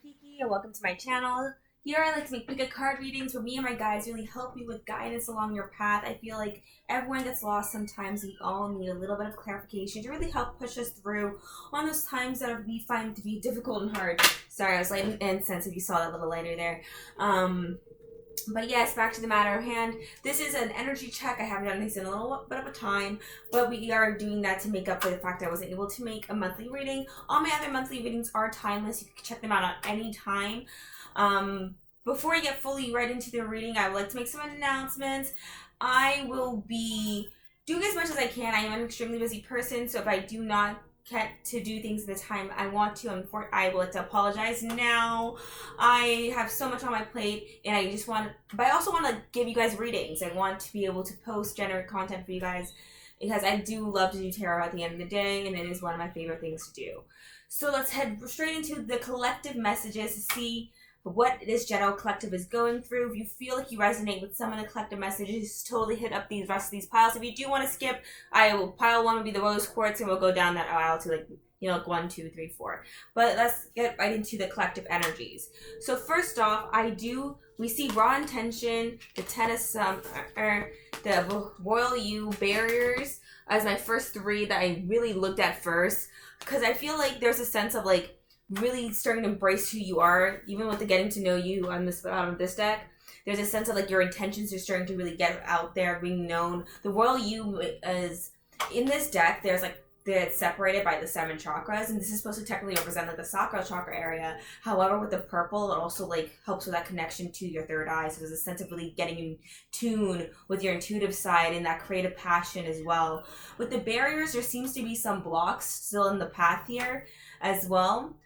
Kiki and welcome to my channel. Here I like to make pick card readings where me and my guides really help you with guidance along your path. I feel like everyone gets lost sometimes. We all need a little bit of clarification to really help push us through on those times that we find to be difficult and hard. Sorry, I was lighting incense if you saw that little lighter there. But yes, back to the matter of hand. This is an energy check. I haven't done this in a little bit of a time, but we are doing that to make up for the fact that I wasn't able to make a monthly reading. All my other monthly readings are timeless. You can check them out at any time. Before I get fully right into the reading, I would like to make some announcements. I will be doing as much as I can. I am an extremely busy person, so if I do not get to do things at the time I want to, I will have to apologize now. I have so much on my plate, and but I also want to give you guys readings. I want to be able to post, generate content for you guys, because I do love to do tarot at the end of the day, and it is one of my favorite things to do. So let's head straight into the collective messages to see what this general collective is going through. If you feel like you resonate with some of the collective messages, totally hit up the rest of these piles. If you do want to skip, pile 1 will be the rose quartz, and we'll go down that aisle to like 1, 2, 3, 4. But let's get right into the collective energies. So first off, we see raw intention, the tennis, the royal U, barriers as my first 3 that I really looked at first, because I feel like there's a sense of like really starting to embrace who you are, even with the getting to know you on this deck. There's a sense of like your intentions are starting to really get out there, being known. The royal you is in this deck. There's like it's separated by the 7 chakras, and this is supposed to technically represent like the sacral chakra area. However, with the purple, it also like helps with that connection to your third eye. So there's a sense of really getting in tune with your intuitive side and that creative passion as well. With the barriers, there seems to be some blocks still in the path here as well.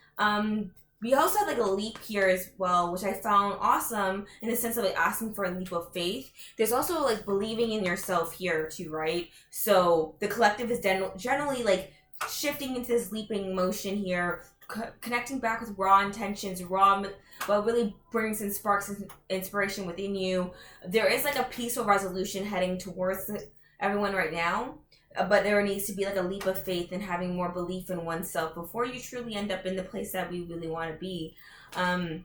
We also had like a leap here as well, which I found awesome in the sense of like asking for a leap of faith. There's also like believing in yourself here too, right? So the collective is generally like shifting into this leaping motion here, connecting back with raw intentions, what really brings and sparks inspiration within you. There is like a peaceful resolution heading towards everyone right now. But there needs to be like a leap of faith and having more belief in oneself before you truly end up in the place that we really want to be. I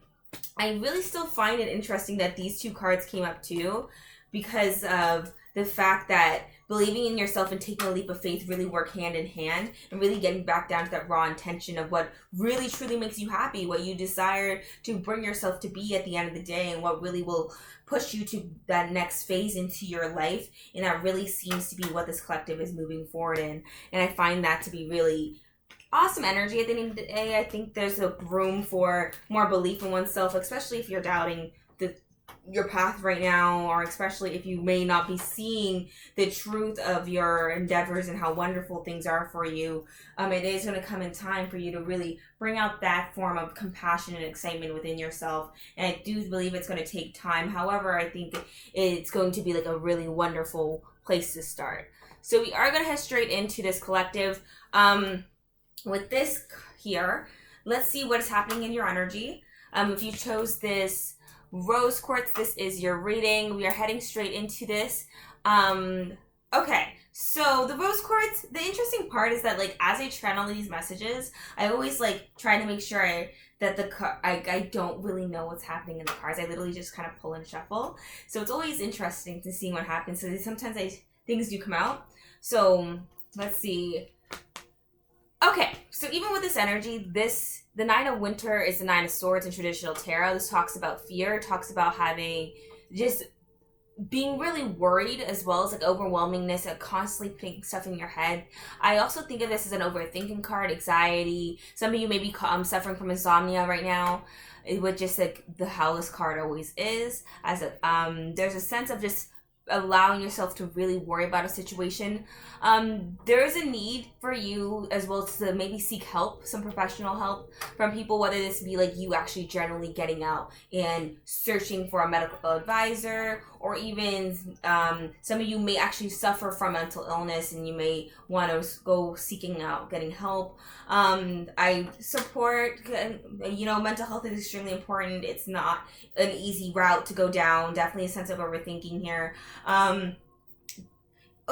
really still find it interesting that these 2 cards came up too, because of the fact that believing in yourself and taking a leap of faith really work hand in hand, and really getting back down to that raw intention of what really truly makes you happy, what you desire to bring yourself to be at the end of the day, and what really will push you to that next phase into your life. And that really seems to be what this collective is moving forward in. And I find that to be really awesome energy at the end of the day. I think there's a room for more belief in oneself, especially if you're doubting your path right now, or especially if you may not be seeing the truth of your endeavors and how wonderful things are for you. It is going to come in time for you to really bring out that form of compassion and excitement within yourself, and I do believe it's going to take time. However, I think it's going to be like a really wonderful place to start. So we are going to head straight into this collective. With this here, let's see what is happening in your energy. If you chose this rose quartz, this is your reading. We are heading straight into this. Okay, so the rose quartz, the interesting part is that like as I channel these messages, I always like try to make sure that I don't really know what's happening in the cards. I literally just kind of pull and shuffle. So it's always interesting to see what happens. So sometimes things do come out. So let's see. Okay, so even with this energy, the 9 of Winter is the 9 of Swords in traditional tarot. This talks about fear, talks about having just being really worried, as well as like overwhelmingness and constantly putting stuff in your head. I also think of this as an overthinking card, anxiety. Some of you may be suffering from insomnia right now, with just like how this card always is. There's a sense of just allowing yourself to really worry about a situation. There is a need for you as well to maybe seek help, some professional help from people, whether this be like you actually generally getting out and searching for a medical advisor, or even some of you may actually suffer from mental illness and you may want to go seeking out getting help. I support, mental health is extremely important. It's not an easy route to go down. Definitely a sense of overthinking here.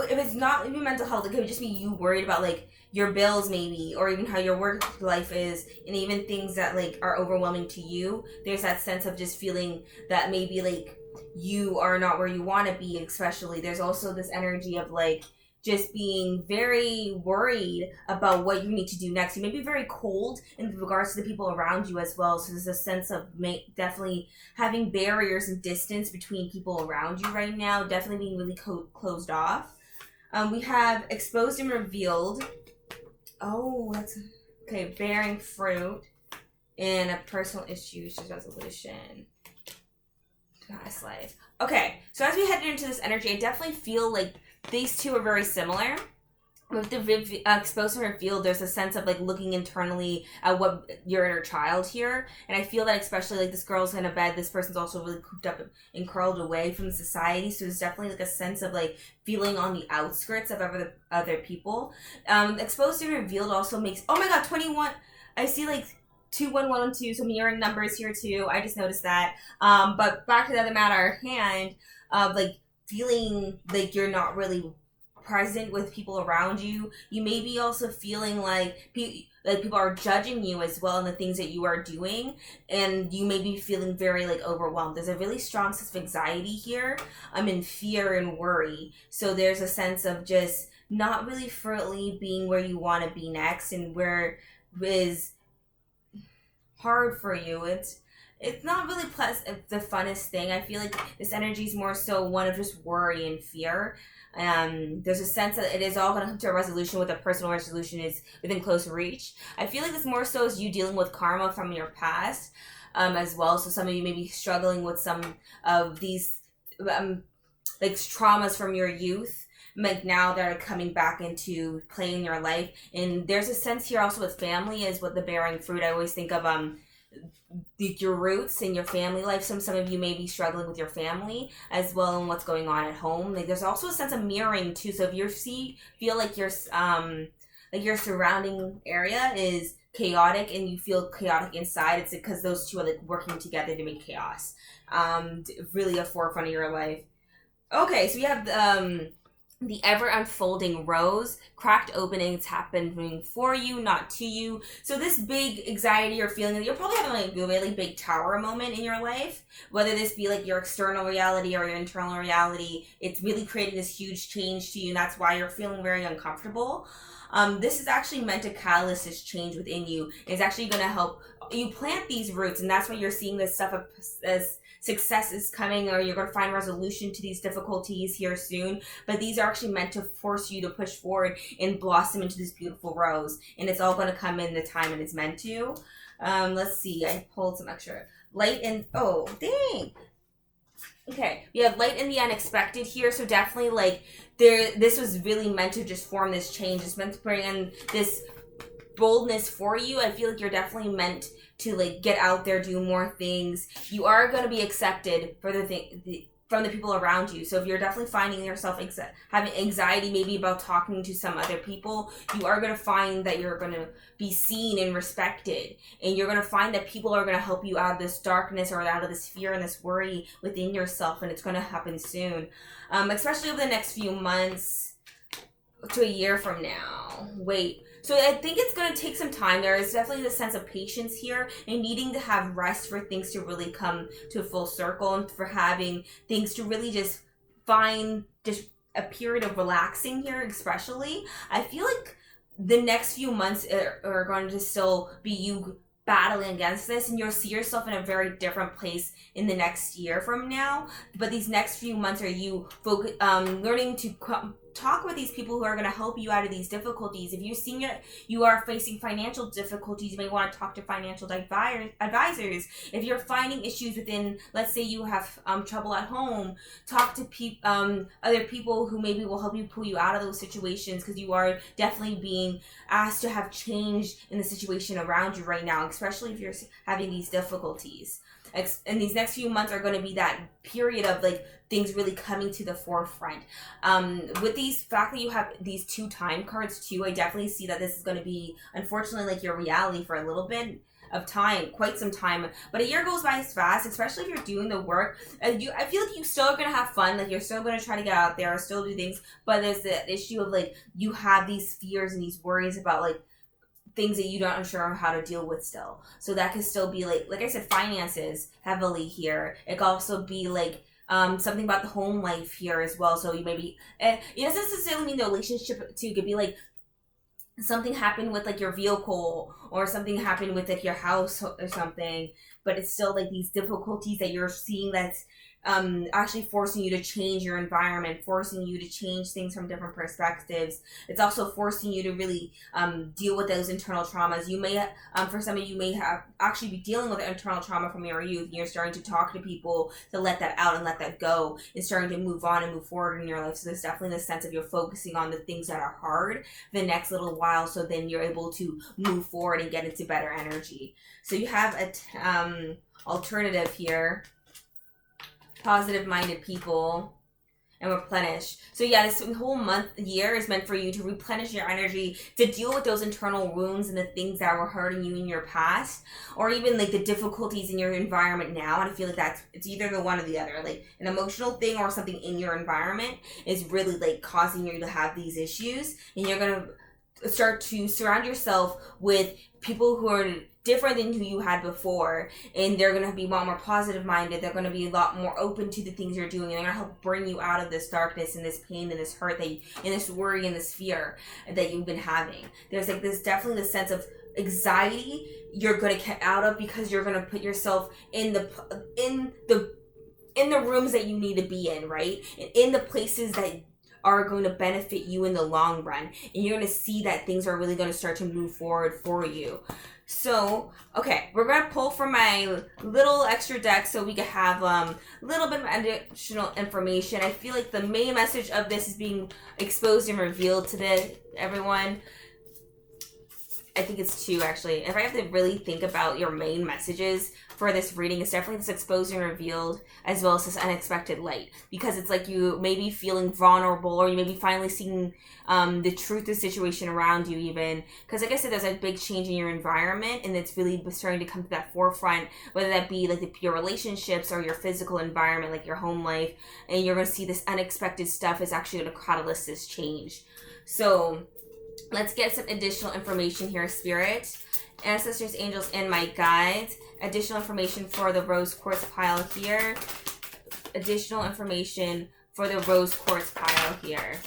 if it's not even mental health, it could just be you worried about like your bills maybe, or even how your work life is, and even things that like are overwhelming to you. There's that sense of just feeling that maybe like you are not where you want to be. Especially there's also this energy of like just being very worried about what you need to do next. You may be very cold in regards to the people around you as well. So there's a sense of definitely having barriers and distance between people around you right now. Definitely being really closed off. We have exposed and revealed. Oh, that's okay. Bearing fruit in a personal issues resolution. Past life. Okay, so as we head into this energy, I definitely feel like these two are very similar. With the exposed and revealed, there's a sense of like looking internally at what your inner child here, and I feel that especially like this girl's in a bed, this person's also really cooped up and curled away from society, so there's definitely like a sense of like feeling on the outskirts of other people. Exposed and revealed also makes, oh my god, 21. I see like 21112, so mirroring numbers here too. I just noticed that. But back to the other matter at hand of like feeling like you're not really present with people around you. You may be also feeling like people are judging you as well in the things that you are doing, and you may be feeling very like overwhelmed. There's a really strong sense of anxiety here. I'm in fear and worry. So there's a sense of just not really fully being where you want to be next, and where is hard for you. It's not really the funnest thing. I feel like this energy is more so one of just worry and fear. There's a sense that it is all going to come to a resolution, with a personal resolution is within close reach. I feel like this more so is you dealing with karma from your past as well. So some of you may be struggling with some of these like traumas from your youth, like now that are coming back into play in your life. And there's a sense here also with family is what the bearing fruit. I always think of your roots in your family life. Some of you may be struggling with your family as well, and what's going on at home. Like there's also a sense of mirroring too. So if you feel like your surrounding area is chaotic and you feel chaotic inside, it's because those two are like working together to make chaos really a forefront of your life. Okay, so we have the ever unfolding rose. Cracked openings happening for you, not to you. So this big anxiety you're feeling, you're probably having like a really big tower moment in your life, whether this be like your external reality or your internal reality. It's really creating this huge change to you, and that's why you're feeling very uncomfortable. This is actually meant to catalyst this change within you. It's actually going to help you plant these roots, and that's why you're seeing this stuff as success is coming, or you're going to find resolution to these difficulties here soon. But these are actually meant to force you to push forward and blossom into this beautiful rose, and it's all going to come in the time and it's meant to. Let's see, I pulled some extra light and oh dang. Okay, we have light in the unexpected here, so definitely like this was really meant to just form this change. It's meant to bring in this boldness for you. I feel like you're definitely meant to like get out there, do more things. You are going to be accepted for from the people around you. So if you're definitely finding yourself having anxiety maybe about talking to some other people, you are going to find that you're going to be seen and respected, and you're going to find that people are going to help you out of this darkness or out of this fear and this worry within yourself, and it's going to happen soon, especially over the next few months to a year from now. So I think it's going to take some time. There is definitely the sense of patience here, and needing to have rest for things to really come to a full circle, and for having things to really just find just a period of relaxing here especially. I feel like the next few months are going to still be you battling against this, and you'll see yourself in a very different place in the next year from now. But these next few months are you learning to talk with these people who are going to help you out of these difficulties. If you're seeing you are facing financial difficulties, you may want to talk to financial advisors. If you're finding issues within, let's say you have trouble at home, talk to other people who maybe will help you pull you out of those situations, because you are definitely being asked to have change in the situation around you right now, especially if you're having these difficulties. And these next few months are going to be that period of like things really coming to the forefront. With these fact that you have these 2 time cards too, I definitely see that this is going to be, unfortunately, like your reality for a little bit. of time, quite some time. But a year goes by fast, especially if you're doing the work. I feel like you still are gonna have fun, like you're still gonna try to get out there, still do things. But there's the issue of like you have these fears and these worries about like things that you don't sure how to deal with still. So that could still be like I said, finances heavily here. It could also be like something about the home life here as well. So you maybe it doesn't necessarily mean the relationship too. It could be like something happened with like your vehicle or something happened with like your house or something, but it's still like these difficulties that you're seeing that's actually forcing you to change your environment, forcing you to change things from different perspectives. It's also forcing you to really deal with those internal traumas. You may, for some of you, may have actually be dealing with internal trauma from your youth. You're starting to talk to people to let that out and let that go, and starting to move on and move forward in your life. So there's definitely the sense of you're focusing on the things that are hard the next little while, so then you're able to move forward and get into better energy. So you have a alternative here. Positive-minded people and replenish. So yeah, this whole year is meant for you to replenish your energy, to deal with those internal wounds and the things that were hurting you in your past, or even like the difficulties in your environment now. And I feel like it's either the one or the other, like an emotional thing or something in your environment is really like causing you to have these issues, and you're gonna start to surround yourself with people who are different than who you had before, and they're going to be a lot more positive minded. They're going to be a lot more open to the things you're doing, and they're going to help bring you out of this darkness and this pain and this hurt and this worry and this fear that you've been having. There's like this definitely the sense of anxiety you're going to get out of, because you're going to put yourself in the rooms that you need to be in, right? And in the places that are going to benefit you in the long run, and you're going to see that things are really going to start to move forward for you. So, okay, we're going to pull from my little extra deck so we can have a little bit of additional information. I feel like the main message of this is being exposed and revealed to everyone. I think it's two, actually. If I have to really think about your main messages for this reading, it's definitely this exposed and revealed, as well as this unexpected light. Because it's like you may be feeling vulnerable, or you may be finally seeing the truth of the situation around you even. Because like I said, there's a big change in your environment, and it's really starting to come to that forefront, whether that be like your relationships or your physical environment, like your home life. And you're going to see this unexpected stuff is actually going to catalyst this change. So let's get some additional information here, Spirit, Ancestors, Angels, and my guides. Additional information for the Rose Quartz pile here. Additional information for the Rose Quartz pile here.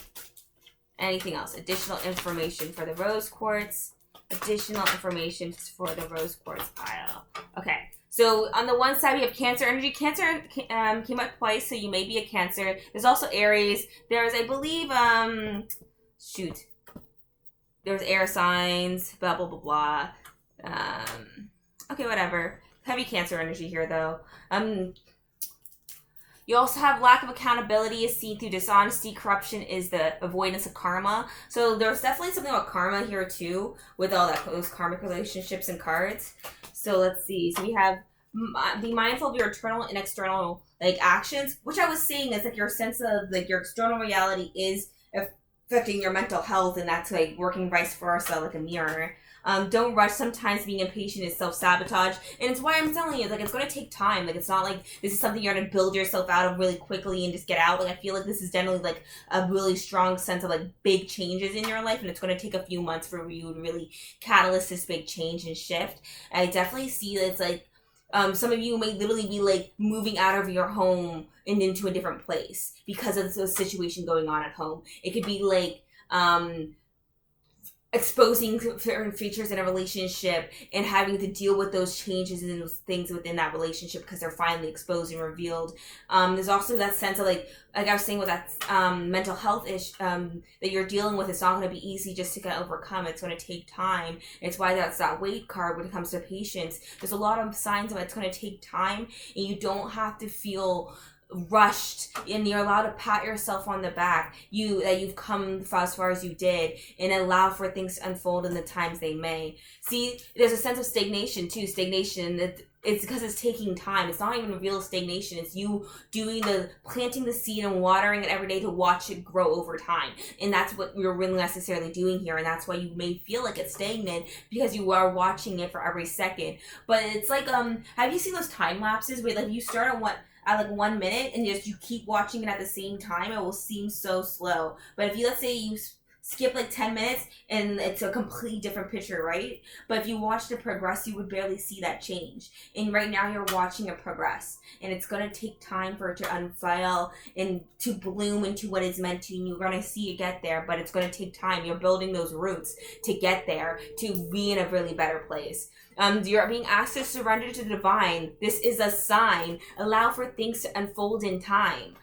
Anything else? Additional information for the Rose Quartz. Additional information for the Rose Quartz pile. Okay. So on the one side, we have Cancer energy. Cancer came up twice, so you may be a Cancer. There's also Aries. There's, I believe, there's air signs, blah, blah, blah, blah. Okay, whatever. Heavy Cancer energy here, though. You also have lack of accountability is seen through dishonesty. Corruption is the avoidance of karma. So there's definitely something about karma here, too, with all those karmic relationships and cards. So let's see. So we have be mindful of your internal and external like actions, which I was saying is like your sense of like your external reality is affecting your mental health, and that's like working vice versa, like a mirror. Don't rush. Sometimes being impatient is self-sabotage, and it's why I'm telling you, like, it's going to take time. Like, it's not like this is something you're going to build yourself out of really quickly and just get out. Like, I feel like this is generally like a really strong sense of like big changes in your life, and it's going to take a few months for you to really catalyst this big change and shift. I definitely see that it's like some of you may literally be like moving out of your home and into a different place because of the situation going on at home. It could be like exposing certain features in a relationship and having to deal with those changes and those things within that relationship because they're finally exposed and revealed. There's also that sense of like I was saying with that mental health issue that you're dealing with. It's not going to be easy just to get overcome. It's going to take time. It's why that's that weight card when it comes to patience. There's a lot of signs of it's going to take time, and you don't have to feel rushed, and you're allowed to pat yourself on the back, that you've come as far as you did, and allow for things to unfold in the times they may. See, there's a sense of stagnation too. Stagnation, it's because it's taking time. It's not even real stagnation. It's you planting the seed and watering it every day to watch it grow over time. And that's what you're really necessarily doing here. And that's why you may feel like it's stagnant, because you are watching it for every second. But it's like, have you seen those time lapses where like you start at like 1 minute and you keep watching it at the same time? It will seem so slow. But if you, let's say you skip like 10 minutes and it's a completely different picture, right? But if you watched it progress, you would barely see that change. And right now you're watching it progress, and it's going to take time for it to unfurl and to bloom into what it's meant to, and you're going to see it get there, but it's going to take time. You're building those roots to get there, to be in a really better place. You're being asked to surrender to the divine. This is a sign. Allow for things to unfold in time.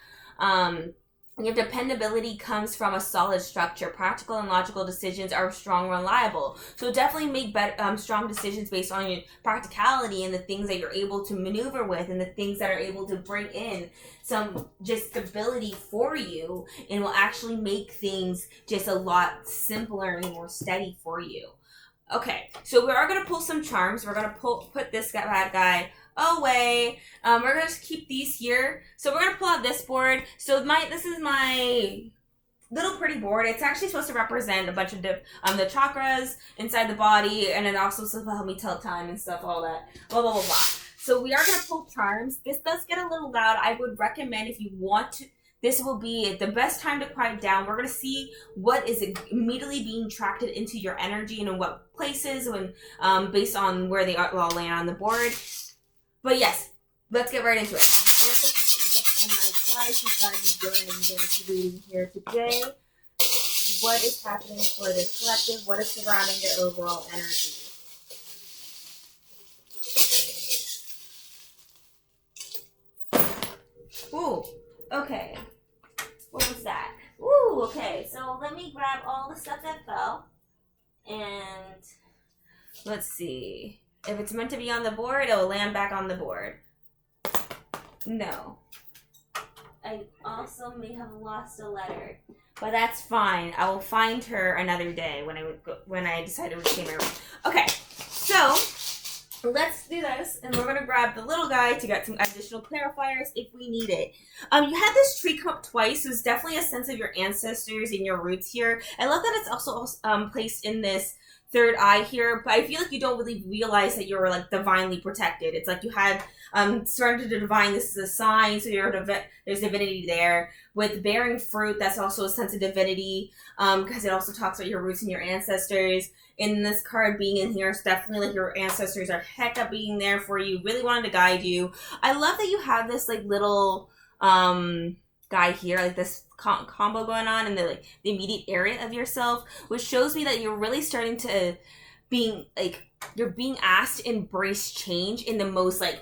Your dependability comes from a solid structure. Practical and logical decisions are strong and reliable. So definitely make strong decisions based on your practicality and the things that you're able to maneuver with, and the things that are able to bring in some just stability for you, and will actually make things just a lot simpler and more steady for you. Okay, so we are going to pull some charms. We're going to put this bad guy away. We're going to keep these here. So we're going to pull out this board. So this is my little pretty board. It's actually supposed to represent a bunch of the chakras inside the body, and it also supposed to help me tell time and stuff, all that, blah, blah, blah, blah. So we are going to pull charms. This does get a little loud. I would recommend, if you want to, this will be the best time to quiet down. We're going to see what is immediately being attracted into your energy and in what places, when based on where they all land on the board. But yes, let's get right into it. On my side, during this reading here today. What is happening for this collective? What is surrounding their overall energy? Ooh, okay. What was that? Ooh, okay. So let me grab all the stuff that fell. And let's see. If it's meant to be on the board, it'll land back on the board. No. I also may have lost a letter. But that's fine. I will find her another day when I decide to reclaim her. Okay, so let's do this, and we're gonna grab the little guy to get some additional clarifiers if we need it. You had this tree come up twice, so it's definitely a sense of your ancestors and your roots here. I love that it's also placed in this third eye here, but I feel like you don't really realize that you're like divinely protected. It's like you had surrender to the divine. This is a sign, so there's divinity there. With bearing fruit, that's also a sense of divinity, because it also talks about your roots and your ancestors. In this card being in here, it's definitely like your ancestors are heck up being there for you, really wanting to guide you. I love that you have this like little guy here, like this combo going on in the immediate area of yourself, which shows me that you're really starting to you're being asked to embrace change in the most like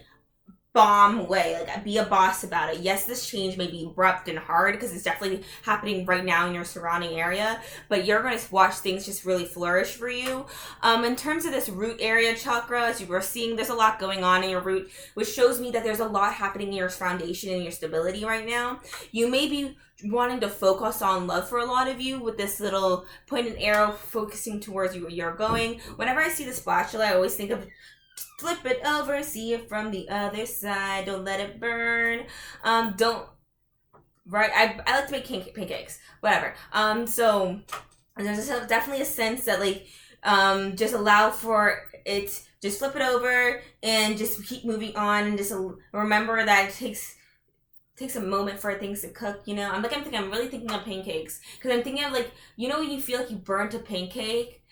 bomb way, like be a boss about it. Yes, this change may be abrupt and hard because it's definitely happening right now in your surrounding area, but you're going to watch things just really flourish for you. In terms of this root area chakra, as you were seeing, there's a lot going on in your root, which shows me that there's a lot happening in your foundation and your stability right now. You may be wanting to focus on love for a lot of you, with this little pointed arrow focusing towards you where you're going. Whenever I see the spatula, I always think of flip it over, see it from the other side, don't let it burn. I like to make pancakes, whatever. So there's definitely a sense that just allow for it, just flip it over and just keep moving on, and just remember that it takes a moment for things to cook, you know? I'm really thinking of pancakes, because I'm thinking of when you feel like you burnt a pancake,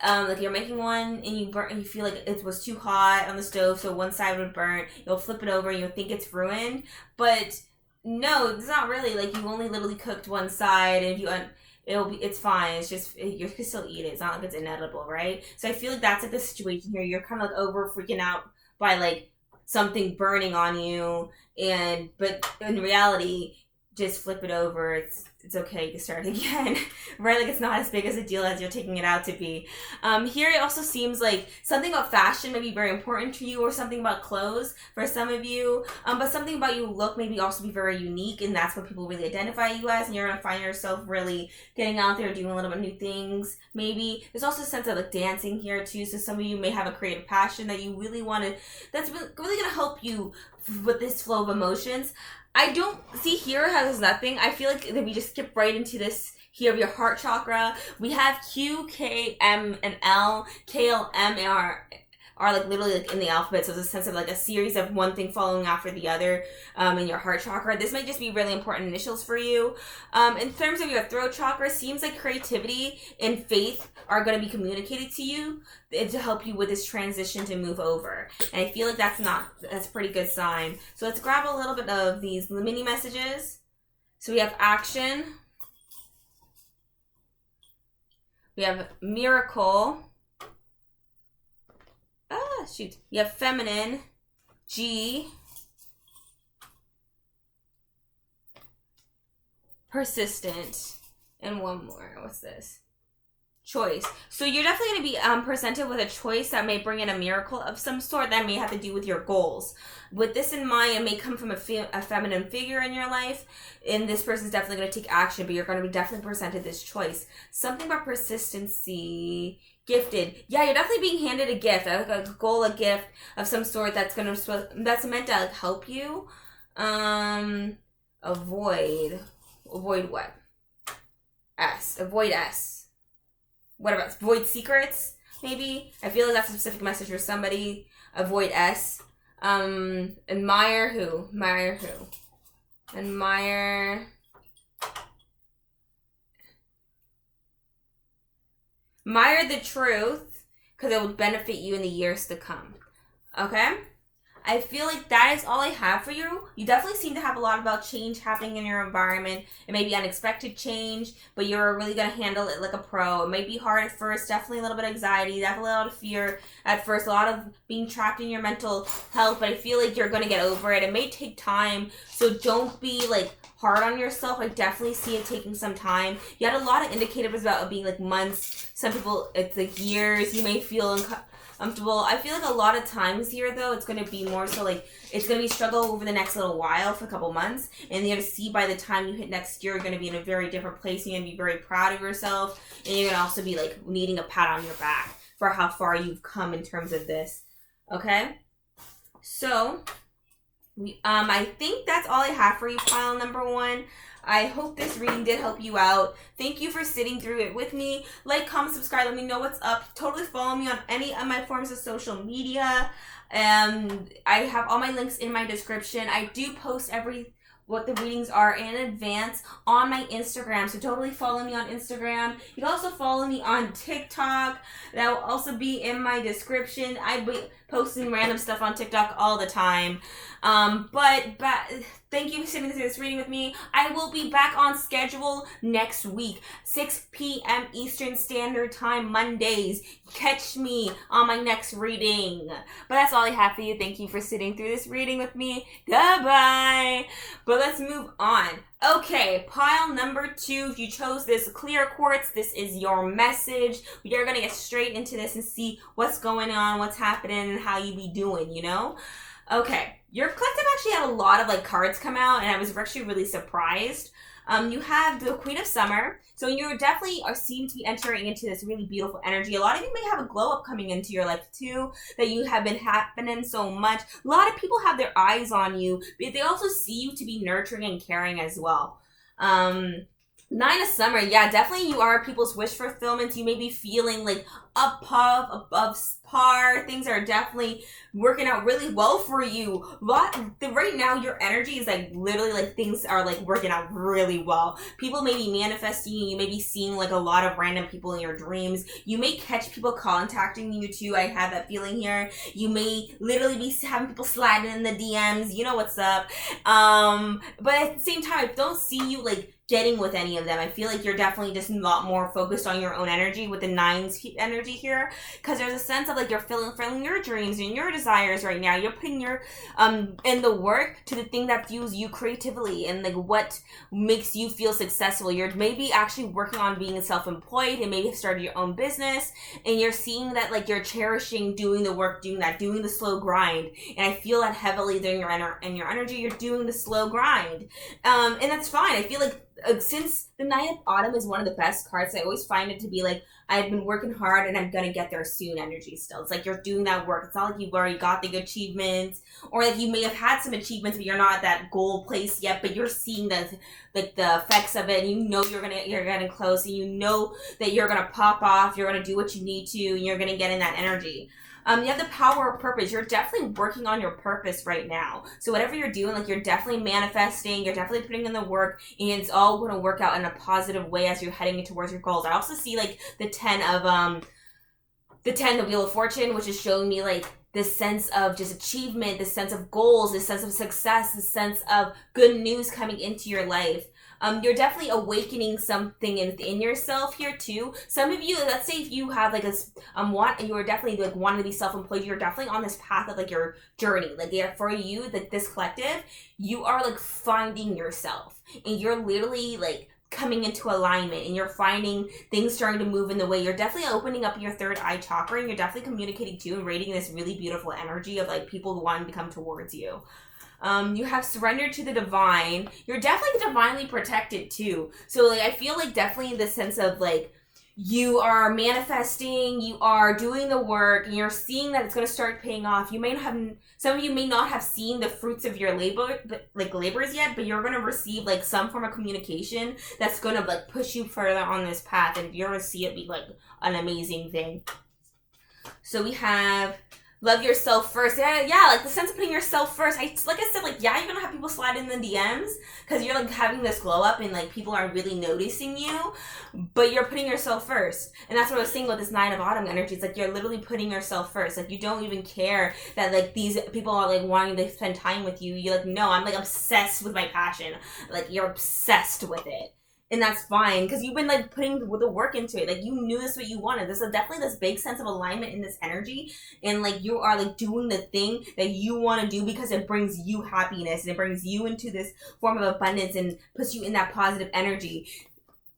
like you're making one and you feel like it was too hot on the stove, so one side would burn. You'll flip it over and you'll think it's ruined, but no, it's not really. Like, you only literally cooked one side, and it's fine. It's just you can still eat it. It's not like it's inedible, right? So I feel like that's like the situation here. You're kind of like over freaking out by something burning on you, but in reality, just flip it over. it's okay, you can start again, right? Like, it's not as big as a deal as you're taking it out to be. Here it also seems like something about fashion may be very important to you, or something about clothes for some of you, but something about your look maybe also be very unique, and that's what people really identify you as, and you're going to find yourself really getting out there, doing a little bit of new things, maybe. There's also a sense of like dancing here too, so some of you may have a creative passion that you really want to, that's really going to help you with this flow of emotions. I don't see here how there's nothing. I feel like that we just skip right into this here of your heart chakra. We have Q, K, M, and L. K, L, M are like literally like in the alphabet, so there's a sense of like a series of one thing following after the other in your heart chakra. This might just be really important initials for you. In terms of your throat chakra, seems like creativity and faith are going to be communicated to you to help you with this transition to move over. And I feel like that's a pretty good sign. So let's grab a little bit of these mini messages. So we have action. We have miracle. You have feminine, G, persistent, and one more. What's this? Choice. So you're definitely going to be presented with a choice that may bring in a miracle of some sort that may have to do with your goals. With this in mind, it may come from a feminine figure in your life, and this person's definitely going to take action, but you're going to be definitely presented this choice. Something about persistency. Gifted. Yeah, you're definitely being handed a gift, a goal, a gift of some sort that's meant to like help you. Avoid what? Avoid S. What about avoid secrets? Maybe. I feel like that's a specific message for somebody. Avoid S. Admire who? Admire the truth, because it would benefit you in the years to come. Okay? I feel like that is all I have for you. You definitely seem to have a lot about change happening in your environment. It may be unexpected change, but you're really going to handle it like a pro. It might be hard at first, definitely a little bit of anxiety, definitely a lot of fear at first, a lot of being trapped in your mental health, but I feel like you're going to get over it. It may take time, so don't be like hard on yourself. I definitely see it taking some time. You had a lot of indicators about it being like months. Some people, it's like years. You may feel comfortable. I feel like a lot of times here, though, it's going to be more so like it's going to be struggle over the next little while for a couple months, and you're going to see by the time you hit next year, you're going to be in a very different place. You're going to be very proud of yourself, and you're going to also be like needing a pat on your back for how far you've come in terms of this. Okay, so I think that's all I have for you, pile number 1. I hope this reading did help you out. Thank you for sitting through it with me. Like, comment, subscribe, let me know what's up. Totally follow me on any of my forms of social media. I have all my links in my description. I do post what the readings are in advance on my Instagram, so totally follow me on Instagram. You can also follow me on TikTok. That will also be in my description. I be posting random stuff on TikTok all the time. But thank you for sitting through this reading with me. I will be back on schedule next week, 6 p.m. Eastern Standard Time, Mondays. Catch me on my next reading. But that's all I have for you. Thank you for sitting through this reading with me. Goodbye. But let's move on. Okay, pile number 2. If you chose this clear quartz, this is your message. We are going to get straight into this and see what's going on, what's happening, and how you be doing, you know? Okay, your collective actually had a lot of like cards come out, and I was actually really surprised. You have the Queen of Summer, so you definitely seem to be entering into this really beautiful energy. A lot of you may have a glow up coming into your life too, that you have been happening so much. A lot of people have their eyes on you, but they also see you to be nurturing and caring as well. 9 of Summer, yeah, definitely you are people's wish fulfillment. You may be feeling like above par. Things are definitely working out really well for you. Right now, your energy is like literally like things are like working out really well. People may be manifesting you. You may be seeing like a lot of random people in your dreams. You may catch people contacting you too. I have that feeling here. You may literally be having people sliding in the DMs. You know what's up. But at the same time, I don't see you like getting with any of them. I feel like you're definitely just a lot more focused on your own energy with the 9's energy. energy here, because there's a sense of like you're fulfilling your dreams and your desires right now. You're putting your in the work to the thing that fuels you creatively and like what makes you feel successful. You're maybe actually working on being self-employed and maybe started your own business, and you're seeing that like you're cherishing doing the work, doing the slow grind. And I feel that heavily during your energy. You're doing the slow grind, and that's fine. I feel like since the Knight of Autumn is one of the best cards, I always find it to be like, I've been working hard and I'm gonna get there soon energy still. It's like you're doing that work. It's not like you've already got the achievements, or like you may have had some achievements but you're not at that goal place yet, but you're seeing the effects of it, and you know you're getting close, and you know that you're gonna pop off, you're gonna do what you need to, and you're gonna get in that energy. You have the power of purpose. You're definitely working on your purpose right now. So whatever you're doing, like you're definitely manifesting, you're definitely putting in the work, and it's all going to work out in a positive way as you're heading towards your goals. I also see like the Wheel of Fortune, which is showing me like this sense of just achievement, this sense of goals, this sense of success, this sense of good news coming into your life. You're definitely awakening something in yourself here too. Some of you, let's say if you have like you are definitely like wanting to be self-employed, you're definitely on this path of like your journey. Like for you, like this collective, you are like finding yourself, and you're literally like coming into alignment, and you're finding things starting to move in the way. You're definitely opening up your third eye chakra, and you're definitely communicating to and radiating this really beautiful energy of like people wanting to come towards you. You have surrendered to the divine. You're definitely divinely protected too. So like I feel like definitely in the sense of like you are manifesting, you are doing the work, and you're seeing that it's going to start paying off. Some of you may not have seen the fruits of your labors yet, but you're going to receive like some form of communication that's going to like push you further on this path, and you're going to see it be like an amazing thing. So we have love yourself first. Yeah, like the sense of putting yourself first. Like I said, like, yeah, you're gonna have people slide in the DMs because you're like having this glow up and like people aren't really noticing you, but you're putting yourself first. And that's what I was saying about this Nine of Autumn energy. It's like you're literally putting yourself first. Like you don't even care that like these people are like wanting to spend time with you. You're like, no, I'm like obsessed with my passion. Like you're obsessed with it. And that's fine, because you've been like putting the work into it. Like you knew this what you wanted. There's definitely this big sense of alignment in this energy, and like you are like doing the thing that you want to do because it brings you happiness and it brings you into this form of abundance and puts you in that positive energy.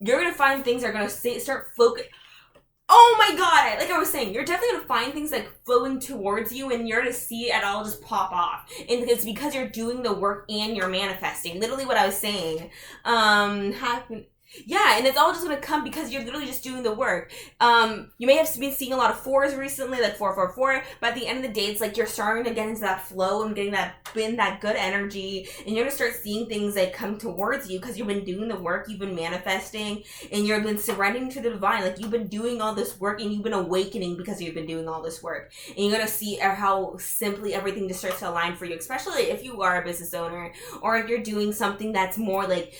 You're gonna find things that are gonna start focus. Oh my god! Like I was saying, you're definitely gonna find things like flowing towards you, and you're gonna see it all just pop off. And it's because you're doing the work and you're manifesting. Literally what I was saying. Yeah, and it's all just gonna come because you're literally just doing the work. You may have been seeing a lot of 4s recently, like 444, but at the end of the day, it's like you're starting to get into that flow and getting that good energy, and you're gonna start seeing things like come towards you because you've been doing the work, you've been manifesting, and you've been surrendering to the divine. Like you've been doing all this work, and you've been awakening because you've been doing all this work, and you're gonna see how simply everything just starts to align for you, especially if you are a business owner or if you're doing something that's more like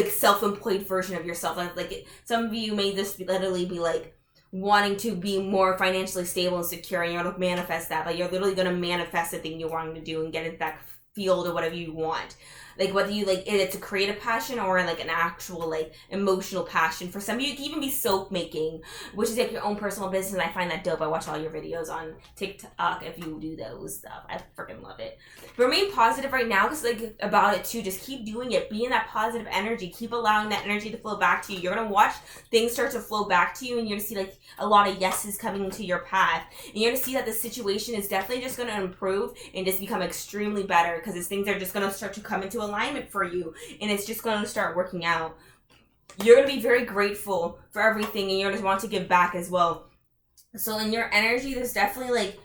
self-employed version of yourself. Like some of you may just literally be like wanting to be more financially stable and secure, and you're going to manifest that, but you're literally going to manifest the thing you're wanting to do and get into that field or whatever you want. Like whether you like it's a creative passion or like an actual like emotional passion. For some of you, it can even be soap making, which is like your own personal business. And I find that dope. I watch all your videos on TikTok if you do those stuff. I freaking love it. But remain positive right now, because like about it too. Just keep doing it. Be in that positive energy. Keep allowing that energy to flow back to you. You're gonna watch things start to flow back to you, and you're gonna see like a lot of yeses coming into your path. And you're gonna see that the situation is definitely just gonna improve and just become extremely better, because things are just gonna start to come into alignment for you, and it's just going to start working out. You're going to be very grateful for everything, and you're going to want to give back as well. So in your energy, there's definitely like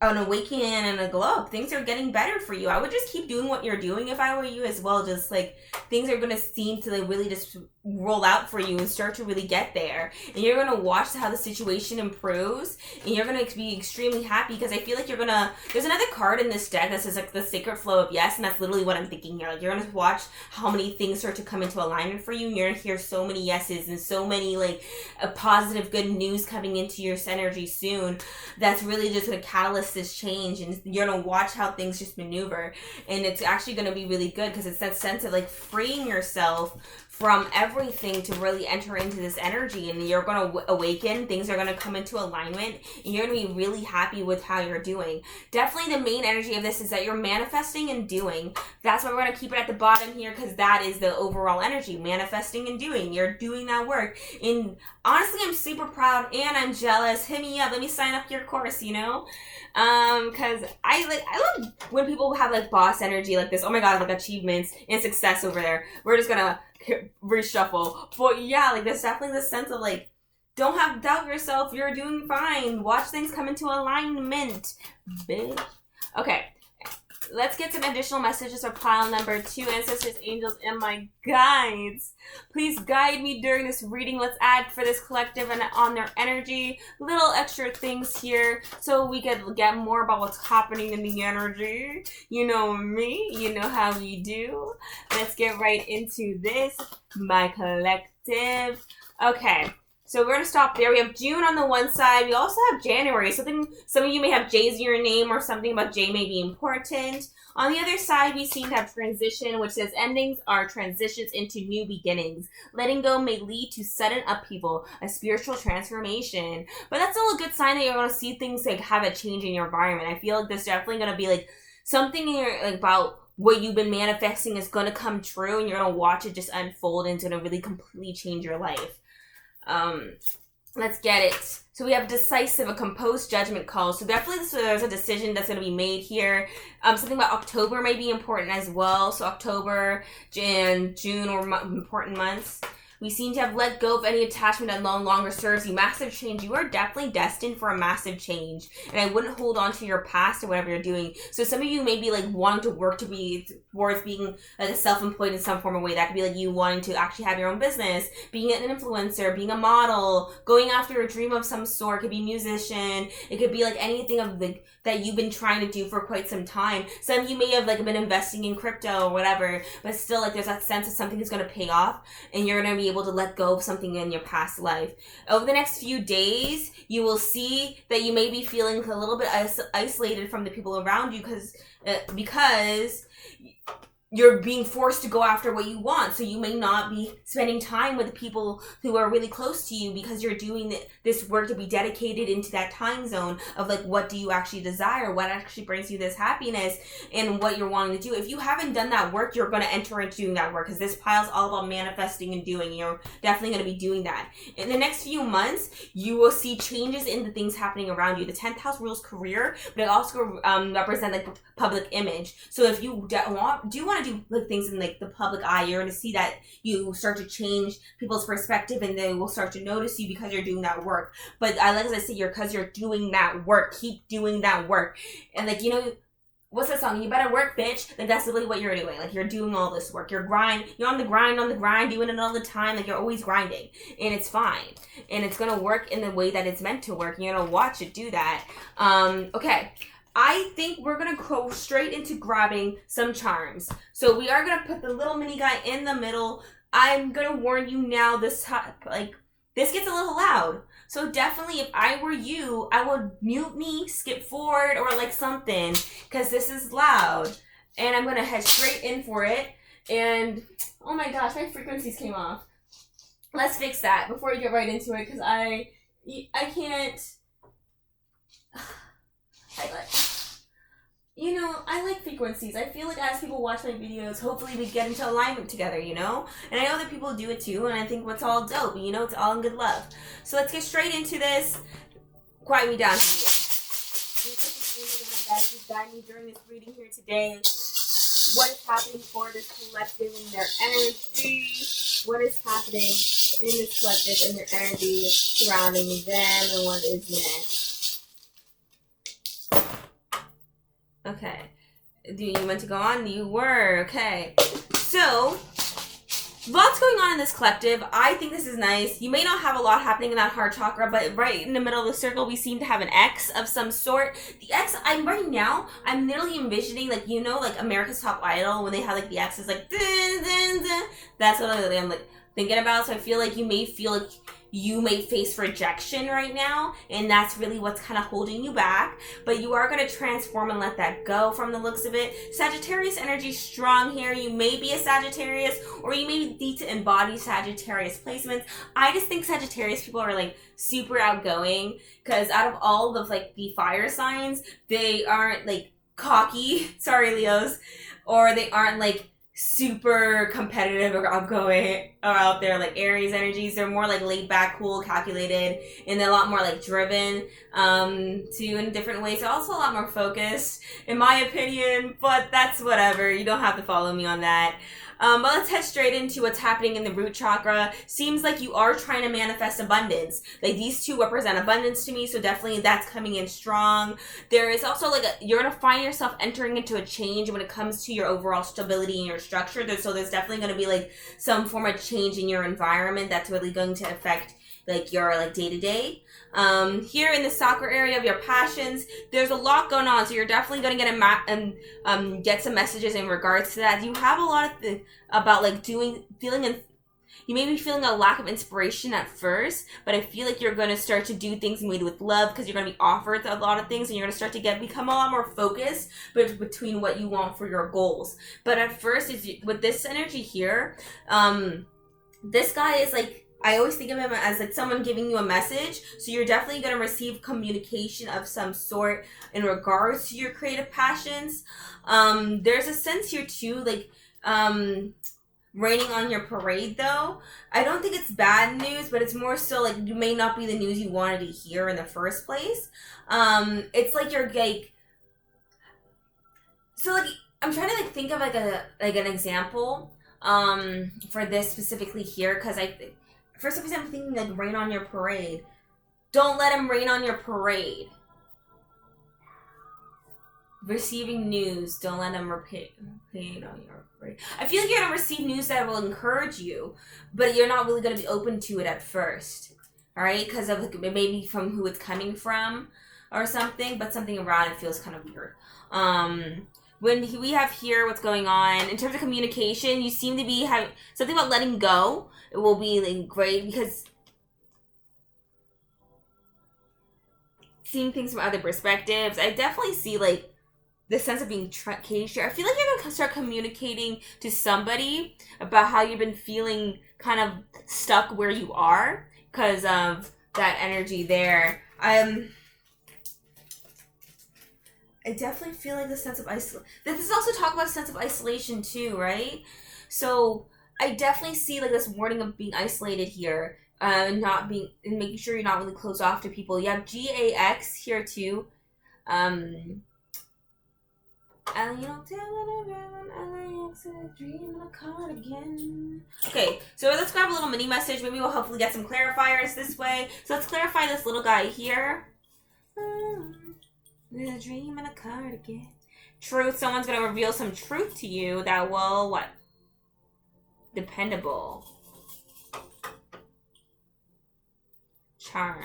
an awakening and a glow up. Things are getting better for you. I would just keep doing what you're doing if I were you as well. Just like things are going to seem to like really just roll out for you and start to really get there, and you're going to watch how the situation improves, and you're going to be extremely happy, because I feel like there's another card in this deck that says like the sacred flow of yes, and that's literally what I'm thinking here. Like you're going to watch how many things start to come into alignment for you, and you're going to hear so many yeses and so many like a positive good news coming into your energy soon that's really just going to catalyst this change, and you're going to watch how things just maneuver, and it's actually going to be really good, because it's that sense of like freeing yourself from every everything to really enter into this energy, and you're going to awaken. Things are going to come into alignment, and you're going to be really happy with how you're doing. Definitely the main energy of this is that you're manifesting and doing. That's why we're going to keep it at the bottom here, because that is the overall energy. Manifesting and doing. You're doing that work. And honestly, I'm super proud and I'm jealous. Hit me up. Let me sign up your course, you know? Because I love when people have like boss energy like this. Oh my god, like achievements and success over there. We're just gonna reshuffle. But yeah, like there's definitely this sense of like, don't have doubt yourself. You're doing fine. Watch things come into alignment, bitch. Okay. Let's get some additional messages for pile number 2. Ancestors, angels, and my guides. Please guide me during this reading. Let's add for this collective and on their energy. Little extra things here so we can get more about what's happening in the energy. You know me. You know how we do. Let's get right into this, my collective. Okay. So we're going to stop there. We have June on the one side. We also have January. Some of you may have J's in your name, or something about J may be important. On the other side, we seem to have transition, which says endings are transitions into new beginnings. Letting go may lead to sudden upheaval, a spiritual transformation. But that's still a good sign that you're going to see things like have a change in your environment. I feel like there's definitely going to be like something in your, like, about what you've been manifesting is going to come true, and you're going to watch it just unfold, and it's going to really completely change your life. Let's get it. So we have decisive, a composed judgment call. So definitely there's a decision that's going to be made here. Something about October may be important as well. So October and June are important months. We seem to have let go of any attachment that no longer serves you. Massive change. You are definitely destined for a massive change. And I wouldn't hold on to your past or whatever you're doing. So some of you may be like wanting to work to be towards being like a self-employed in some form or way. That could be like you wanting to actually have your own business, being an influencer, being a model, going after a dream of some sort. It could be musician. It could be like anything of the that you've been trying to do for quite some time. Some of you may have like been investing in crypto or whatever, but still like there's that sense of something is going to pay off, and you're going to be able to let go of something in your past life. Over the next few days, you will see that you may be feeling a little bit isolated from the people around you because you're being forced to go after what you want. So you may not be spending time with the people who are really close to you because you're doing this work to be dedicated into that time zone of like, what do you actually desire? What actually brings you this happiness and what you're wanting to do? If you haven't done that work, you're going to enter into doing that work, because this pile's all about manifesting and doing. You're definitely going to be doing that. In the next few months, you will see changes in the things happening around you. The 10th house rules career, but it also represents like public image. So if you do want to do like things in like the public eye, you're going to see that you start to change people's perspective, and they will start to notice you because you're doing that work. But like as I say, because you're doing that work, keep doing that work. And like, you know, what's that song? You better work, bitch. Like that's really what you're doing. Like you're doing all this work. You're on the grind, doing it all the time. Like you're always grinding, and it's fine. And it's going to work in the way that it's meant to work. You're going to watch it do that. Okay. I think we're going to go straight into grabbing some charms. So we are going to put the little mini guy in the middle. I'm going to warn you now, this gets a little loud. So definitely if I were you, I would mute me, skip forward, or like something, because this is loud. And I'm going to head straight in for it. And oh my gosh, my frequencies came off. Let's fix that before we get right into it, because I can't... I like frequencies. I feel like as people watch my videos, hopefully we get into alignment together, you know? And I know that people do it too, and I think it's all dope, you know? It's all in good love. So let's get straight into this. Quiet me down here. Please guide me during this reading here today. What is happening for this collective and their energy? What is happening in this collective and their energy surrounding them, and what is next? Okay. Do you want to go on? You were. Okay. So, lots going on in this collective. I think this is nice. You may not have a lot happening in that heart chakra, but right in the middle of the circle, we seem to have an X of some sort. The X, I'm literally envisioning, like, you know, like America's Top Idol, when they have, like, the X's, like, dun, dun, dun. That's what I'm, like, thinking about. So I feel like you may feel like you may face rejection right now, and that's really what's kind of holding you back. But you are going to transform and let that go from the looks of it. Sagittarius energy strong here. You may be a Sagittarius, or you may need to embody Sagittarius placements. I just think Sagittarius people are like super outgoing, because out of all of like the fire signs, they aren't like cocky, sorry Leos, or they aren't like super competitive or outgoing or out there like Aries energies. They're more like laid back, cool, calculated, and they're a lot more like driven too in different ways. They're also a lot more focused in my opinion, but that's whatever. You don't have to follow me on that. But let's head straight into what's happening in the root chakra. Seems like you are trying to manifest abundance. Like these two represent abundance to me, so definitely that's coming in strong. There is also like you're going to find yourself entering into a change when it comes to your overall stability and your structure. So there's definitely going to be like some form of change in your environment that's really going to affect like your like day-to-day. Here in the soccer area of your passions, there's a lot going on, so you're definitely going to get get some messages in regards to that. You have a lot of about like you may be feeling a lack of inspiration at first, but I feel like you're going to start to do things made with love, because you're going to be offered a lot of things, and you're going to start to become a lot more focused between what you want for your goals. But at first, with this energy here, this guy is like, I always think of him as like someone giving you a message. So you're definitely going to receive communication of some sort in regards to your creative passions. There's a sense here too, like raining on your parade though. I don't think it's bad news, but it's more so like you may not be the news you wanted to hear in the first place. It's like you're like, so like I'm trying to like think of like an example for this specifically here, because for some reason I'm thinking like rain on your parade. Don't let him rain on your parade. Receiving news, don't let him rain on your parade. I feel like you're going to receive news that will encourage you, but you're not really going to be open to it at first. Alright? Because of like, maybe from who it's coming from or something, but something around it feels kind of weird. When we have here what's going on in terms of communication, you seem to be having something about letting go. It will be like great, because seeing things from other perspectives, I definitely see like the sense of being caged here. I feel like you're going to start communicating to somebody about how you've been feeling kind of stuck where you are because of that energy there. I definitely feel like the sense of isolation. This is also talk about a sense of isolation too, right? So I definitely see like this warning of being isolated here, and making sure you're not really closed off to people. You have GAX here too. And you don't tell everyone LAX is a dream in a cardigan. Okay, so let's grab a little mini message. Maybe we'll hopefully get some clarifiers this way. So let's clarify this little guy here. There's a dream in a cardigan. Truth. Someone's going to reveal some truth to you that will, what? Dependable. Charm.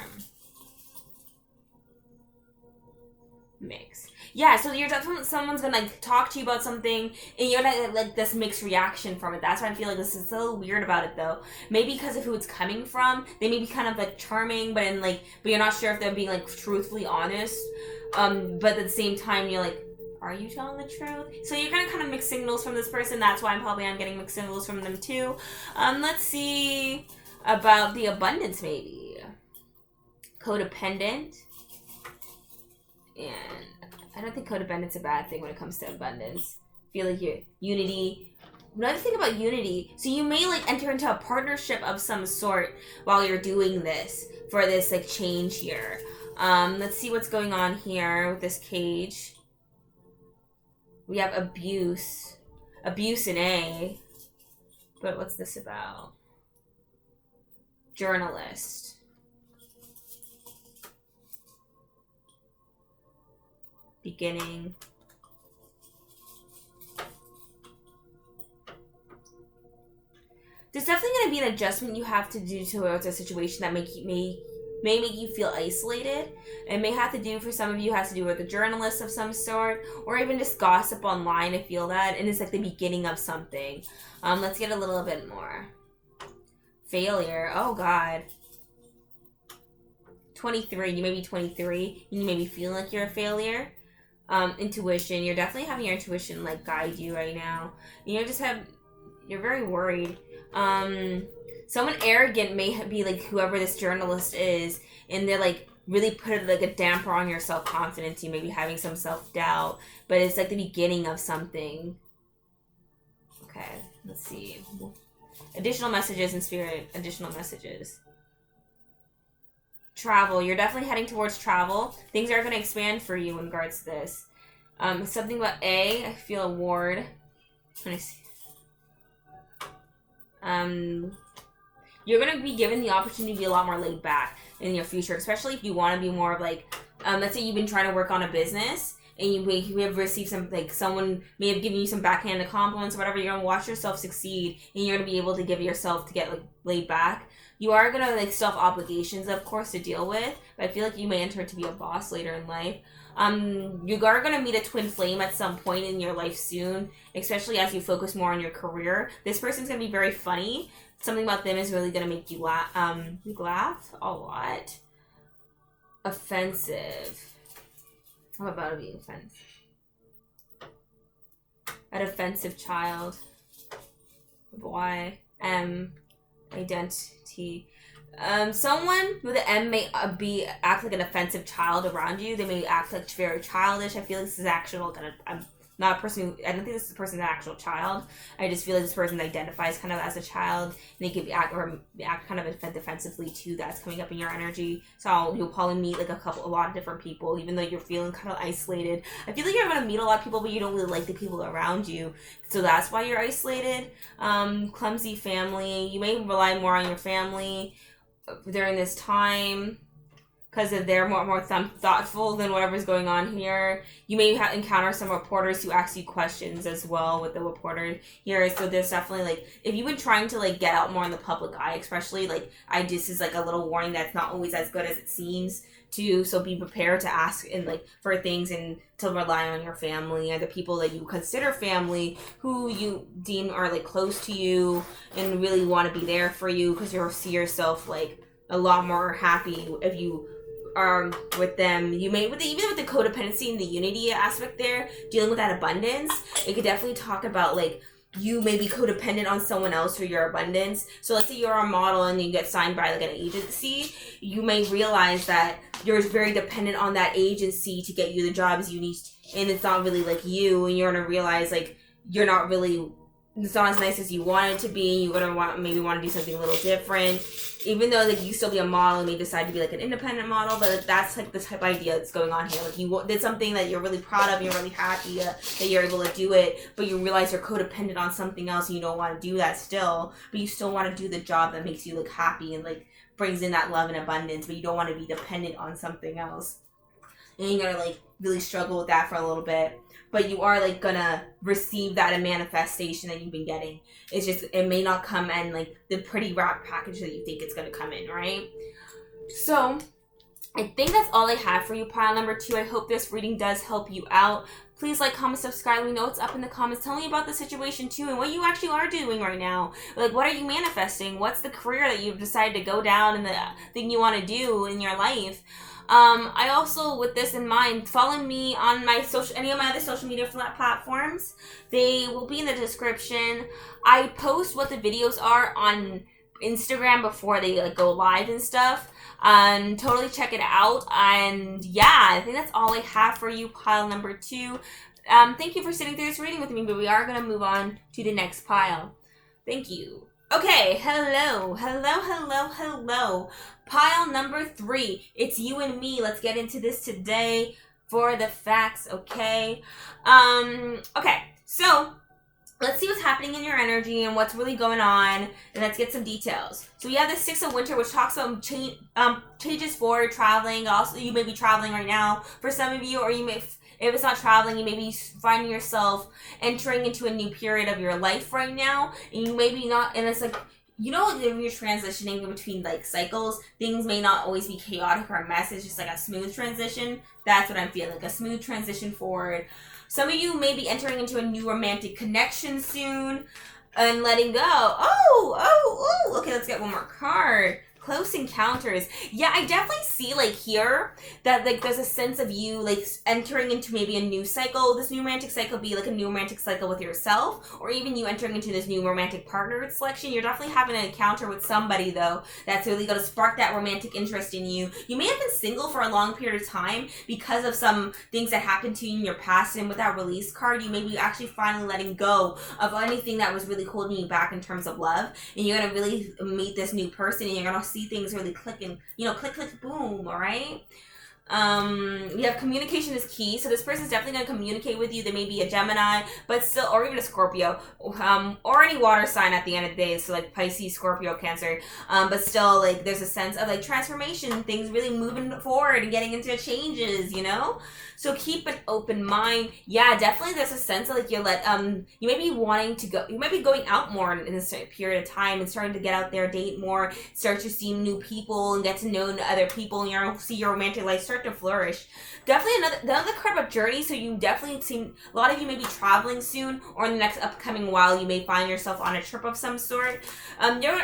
Mix. Yeah, so you're definitely, someone's gonna like talk to you about something, and you're gonna like this mixed reaction from it. That's why I feel like this is so weird about it though. Maybe because of who it's coming from, they may be kind of like charming, but you're not sure if they're being like truthfully honest. But at the same time, you're like, are you telling the truth? So you're gonna kind of mix signals from this person. That's why I'm getting mixed signals from them too. Let's see about the abundance maybe. Codependent. And I don't think codependent's a bad thing when it comes to abundance. I feel like your unity. Another thing about unity, so you may like enter into a partnership of some sort while you're doing this for this like change here. Let's see what's going on here with this cage. We have abuse in A, but what's this about? Journalist. Beginning. There's definitely going to be an adjustment you have to do towards a situation that may make you feel isolated. It may have to do, for some of you, has to do with a journalist of some sort, or even just gossip online. I feel that, and it's like the beginning of something. Let's get a little bit more. Failure. Oh God. 23. You may be 23 and you may be feeling like you're a failure. Intuition. You're definitely having your intuition like guide you right now. You're very worried. Someone arrogant may be like whoever this journalist is, and they're like really put like a damper on your self-confidence. You may be having some self-doubt, but it's like the beginning of something. Okay, let's see. Additional messages in spirit. Additional messages. Travel. You're definitely heading towards travel. Things are going to expand for you in regards to this. Something about A. I feel award. Let me see. You're going to be given the opportunity to be a lot more laid back in your future, especially if you want to be more of like, let's say you've been trying to work on a business and you have received some, like someone may have given you some backhanded compliments or whatever. You're going to watch yourself succeed and you're going to be able to give yourself to get like laid back. You are going to like still have obligations, of course, to deal with, but I feel like you may enter to be a boss later in life. You are going to meet a twin flame at some point in your life soon, especially as you focus more on your career. This person's going to be very funny. Something about them is really going to make you laugh a lot. Offensive. How about being offensive? An offensive child. Identity. Someone with an M may act like an offensive child around you. They may act like very childish. I feel like this is actual. I'm not a person. I don't think this is a person's actual child. I just feel like this person identifies kind of as a child. And they could act kind of defensively too. That's coming up in your energy. So you'll probably meet like a lot of different people, even though you're feeling kind of isolated. I feel like you're going to meet a lot of people, but you don't really like the people around you. So that's why you're isolated. Clumsy family. You may rely more on your family during this time because they're more thoughtful than whatever's going on here. You may encounter some reporters who ask you questions as well with the reporter here. So there's definitely like, if you've been trying to like get out more in the public eye, especially, like this is like a little warning that's not always as good as it seems too. So be prepared to ask and like for things and to rely on your family and the people that you consider family, who you deem are like close to you and really want to be there for you, because you'll see yourself like a lot more happy if you are with them. You may, even with the codependency and the unity aspect there, dealing with that abundance, it could definitely talk about like you may be codependent on someone else for your abundance. So let's say you're a model and you get signed by like an agency, you may realize that you're very dependent on that agency to get you the jobs you need, and it's not really like you, and you're gonna realize like you're not really, it's not as nice as you want it to be. You're gonna maybe want to do something a little different, even though like you still be a model and may decide to be like an independent model. But that's like the type of idea that's going on here. Like you did something that you're really proud of, and you're really happy that you're able to do it, but you realize you're codependent on something else, and you don't want to do that still. But you still want to do the job that makes you look happy and like brings in that love and abundance. But you don't want to be dependent on something else, and you're gonna like really struggle with that for a little bit. But you are like gonna receive that in manifestation that you've been getting. It's just, it may not come in like the pretty wrap package that you think it's gonna come in, right? So I think that's all I have for you, pile number 2. I hope this reading does help you out. Please like, comment, subscribe. Let me know what's up in the comments. Tell me about the situation too and what you actually are doing right now. Like, what are you manifesting? What's the career that you've decided to go down and the thing you want to do in your life? I also, with this in mind, follow me on my any of my other social media platforms. They will be in the description. I post what the videos are on Instagram before they like go live and stuff. Totally check it out. And yeah, I think that's all I have for you, pile number 2. Thank you for sitting through this reading with me, but we are going to move on to the next pile. Thank you. Okay, hello. Pile number 3. It's you and me. Let's get into this today for the facts, okay? Okay, so let's see what's happening in your energy and what's really going on, and let's get some details. So we have the 6 of Winter, which talks about changes for traveling. Also, you may be traveling right now for some of you, or you may, if it's not traveling, you may be finding yourself entering into a new period of your life right now, and you may be not, and it's like, you know, when you're transitioning between like cycles, things may not always be chaotic or a mess. It's just like a smooth transition. That's what I'm feeling, like a smooth transition forward. Some of you may be entering into a new romantic connection soon and letting go. Oh, okay, let's get one more card. close encounters. Yeah, I definitely see like here that like there's a sense of you like entering into maybe a new cycle. This new romantic cycle be like a new romantic cycle with yourself, or even you entering into this new romantic partner selection. You're definitely having an encounter with somebody though that's really going to spark that romantic interest in you. You may have been single for a long period of time because of some things that happened to you in your past, and with that release card, you may be actually finally letting go of anything that was really holding you back in terms of love, and you're going to really meet this new person, and you're going to see things really click and, you know, click, click, boom, all right? We have communication is key. So this person's definitely going to communicate with you. They may be a Gemini, but still, or even a Scorpio, or any water sign at the end of the day. So like Pisces, Scorpio, Cancer. But still, like there's a sense of like transformation, things really moving forward and getting into changes, you know? So keep an open mind. Yeah, definitely there's a sense of like you may be wanting to go, you might be going out more in this period of time and starting to get out there, date more, start to see new people and get to know other people, and you'll see your romantic life start to flourish. Definitely another card about journey. So you definitely seem, a lot of you may be traveling soon, or in the next upcoming while you may find yourself on a trip of some sort. You're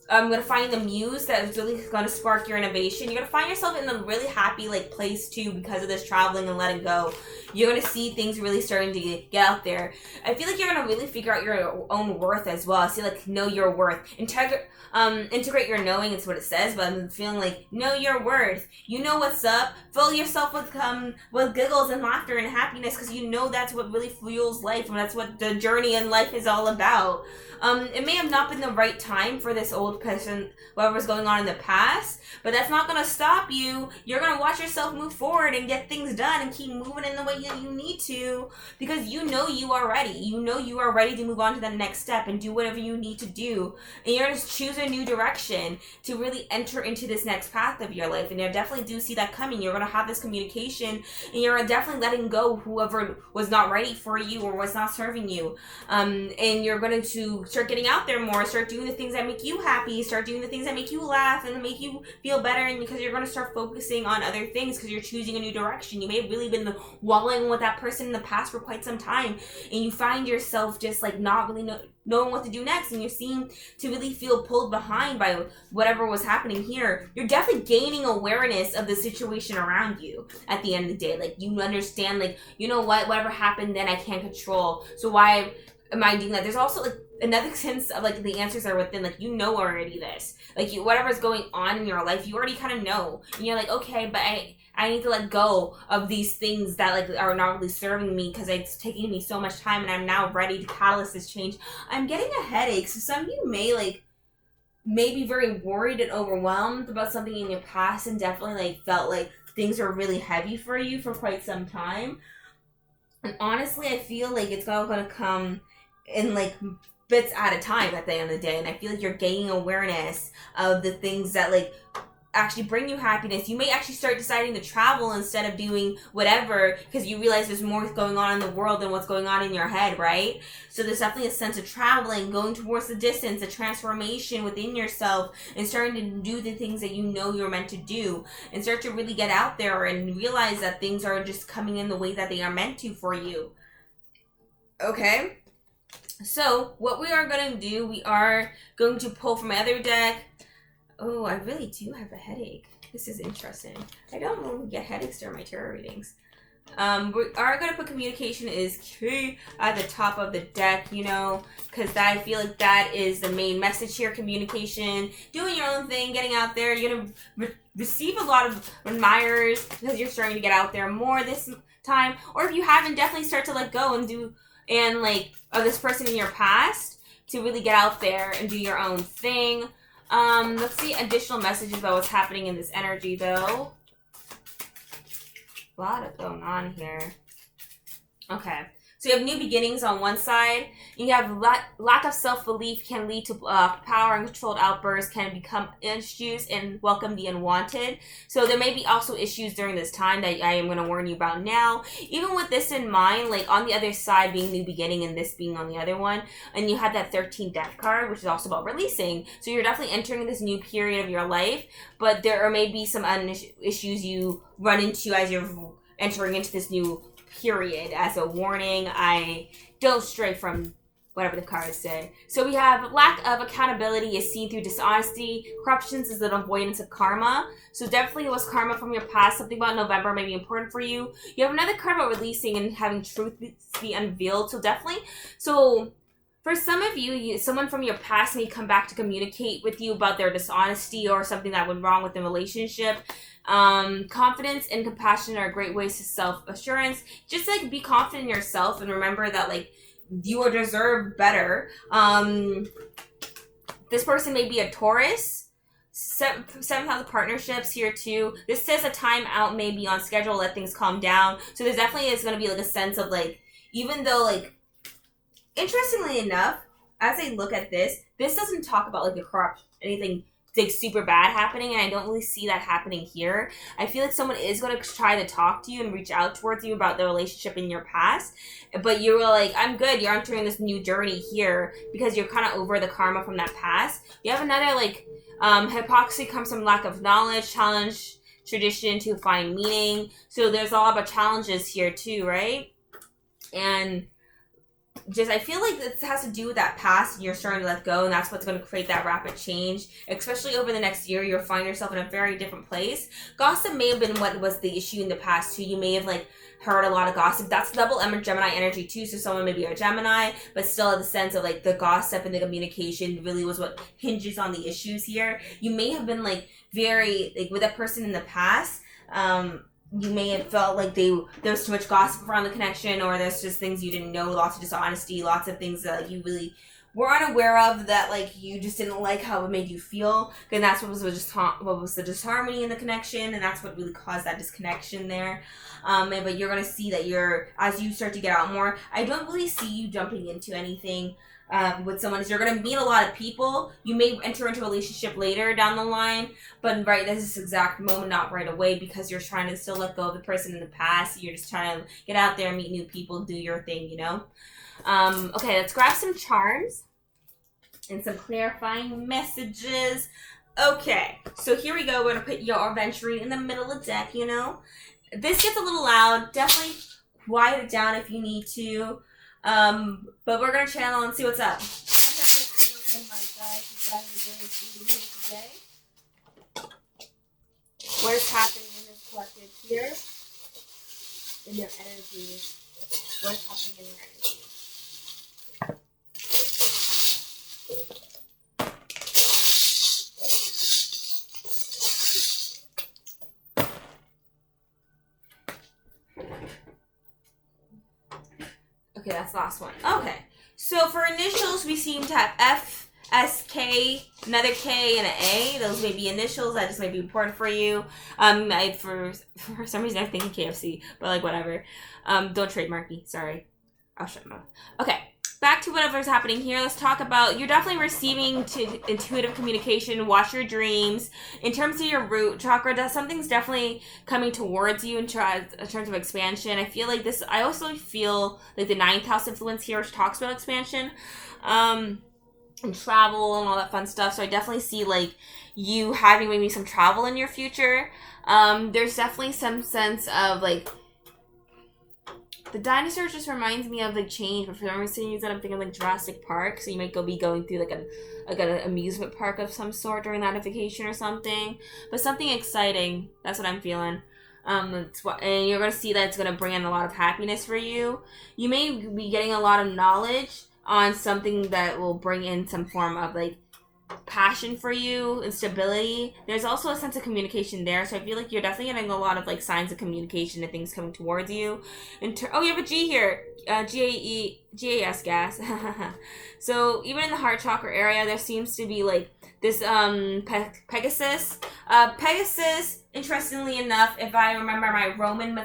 gonna find the muse that is really gonna spark your innovation. You're gonna find yourself in a really happy like place too because of this traveling and letting go. You're gonna see things really starting to get out there. I feel like you're gonna really figure out your own worth as well. I see like know your worth. Integrate your knowing, it's what it says, but I'm feeling like know your worth. You know what's up. Fill yourself with giggles and laughter and happiness, because you know that's what really fuels life, and that's what the journey in life is all about. It may have not been the right time for this old person, whatever's going on in the past, but that's not going to stop you. You're going to watch yourself move forward and get things done and keep moving in the way you need to, because you know you are ready. You know you are ready to move on to the next step and do whatever you need to do. And you're going to choose a new direction to really enter into this next path of your life. And I definitely do see that coming. You're going to have this communication, and you're definitely letting go whoever was not ready for you or was not serving you. And you're going to start getting out there more, start doing the things that make you happy, start doing the things that make you laugh and make you feel better, and because you're going to start focusing on other things because you're choosing a new direction. You may have really been wallowing with that person in the past for quite some time, and you find yourself just like not really knowing what to do next, and you seem to really feel pulled behind by whatever was happening here. You're definitely gaining awareness of the situation around you at the end of the day. Like you understand, like, you know what, whatever happened then I can't control, so why am I doing that? There's also like another sense of like the answers are within, like you know already this, like you, whatever's going on in your life, you already kind of know, and you're like, okay, but I need to let go of these things that like are not really serving me because it's taking me so much time, and I'm now ready to catalyst this change. I'm getting a headache, so some of you may be very worried and overwhelmed about something in your past, and definitely like felt like things are really heavy for you for quite some time. And honestly, I feel like it's all gonna come in like bits at a time at the end of the day, and I feel like you're gaining awareness of the things that like actually bring you happiness. You may actually start deciding to travel instead of doing whatever, because you realize there's more going on in the world than what's going on in your head, right? So there's definitely a sense of traveling, going towards the distance, a transformation within yourself, and starting to do the things that you know you're meant to do, and start to really get out there and realize that things are just coming in the way that they are meant to for you. Okay? So what we are going to do, we are going to pull from my other deck. Oh, I really do have a headache. This is interesting. I don't normally get headaches during my tarot readings. We are going to put communication is key at the top of the deck, you know, because I feel like that is the main message here. Communication, doing your own thing, getting out there. You're going to receive a lot of admirers because you're starting to get out there more this time. Or if you haven't, definitely start to let go and do, and like, of this person in your past to really get out there and do your own thing. Let's see additional messages about what's happening in this energy, though. A lot going on here. Okay. So you have new beginnings on one side. You have lack of self-belief can lead to power and controlled outbursts can become issues and welcome the unwanted. So there may be also issues during this time that I am going to warn you about now. Even with this in mind, like on the other side being new beginning and this being on the other one, and you have that 13th death card, which is also about releasing. So you're definitely entering this new period of your life, but there may be some issues you run into as you're entering into this new period. As a warning, I don't stray from whatever the cards say. So we have lack of accountability is seen through dishonesty. Corruptions is an avoidance of karma. So definitely it was karma from your past. Something about November may be important for you. You have another card about releasing and having truth be unveiled. So definitely. So for some of you, someone from your past may come back to communicate with you about their dishonesty or something that went wrong with the relationship. Confidence and compassion are great ways to self-assurance. Just like be confident in yourself and remember that like you deserve better. This person may be a Taurus. Seventh house of partnerships here too. This says a time out may be on schedule, let things calm down. So there definitely is going to be like a sense of like, even though like, interestingly enough, as I look at this doesn't talk about like the corruption, anything like super bad happening, and I don't really see that happening here. I feel like someone is going to try to talk to you and reach out towards you about the relationship in your past, but you were like, I'm good, you're entering this new journey here because you're kind of over the karma from that past. You have another like, hypocrisy comes from lack of knowledge, challenge tradition to find meaning. So there's a lot of challenges here too, right? And just I feel like this has to do with that past and you're starting to let go, and that's what's going to create that rapid change. Especially over the next year, you'll find yourself in a very different place. Gossip may have been what was the issue in the past too. You may have like heard a lot of gossip. That's double Gemini energy too, so someone may be a Gemini, but still have the sense of like the gossip and the communication really was what hinges on the issues here. You may have been like very like with a person in the past, you may have felt like there was too much gossip around the connection, or there's just things you didn't know, lots of dishonesty, lots of things that you really were unaware of that like you just didn't like how it made you feel. And that's what was the disharmony in the connection, and that's what really caused that disconnection there. But you're gonna see that as you start to get out more, I don't really see you jumping into anything with someone. You're going to meet a lot of people. You may enter into a relationship later down the line, but right this exact moment, not right away, because you're trying to still let go of the person in the past. You're just trying to get out there, meet new people, do your thing, you know? Okay, let's grab some charms and some clarifying messages. Okay, so here we go. We're going to put your venturing in the middle of the deck, you know? This gets a little loud. Definitely quiet it down if you need to. But we're gonna channel and see what's up. What is happening in this collective here? In their energy. What's happening in their energy? Okay, that's the last one. Okay, so for initials, we seem to have F, S, K, another K, and an A. Those may be initials that just may be important for you. For some reason, I'm thinking KFC, but like whatever. Don't trademark me. Sorry, I'll shut my mouth. Okay, back to whatever's happening here. Let's talk about, you're definitely receiving to intuitive communication. Watch your dreams. In terms of your root chakra, something's definitely coming towards you in terms of expansion. I feel like this, I also feel like the 9th house influence here, which talks about expansion, and travel and all that fun stuff. So I definitely see like you having maybe some travel in your future. There's definitely some sense of like, the dinosaur just reminds me of like change, but for some reason I'm thinking like Jurassic Park. So you might be going through like an amusement park of some sort during that vacation or something. But something exciting. That's what I'm feeling. And you're gonna see that it's gonna bring in a lot of happiness for you. You may be getting a lot of knowledge on something that will bring in some form of like passion for you and stability. There's also a sense of communication there, so I feel like you're definitely getting a lot of like signs of communication and things coming towards you. Oh, you have a G here, GAS gas. So even in the heart chakra area, there seems to be like this Pegasus. Pegasus, interestingly enough, if I remember my Roman my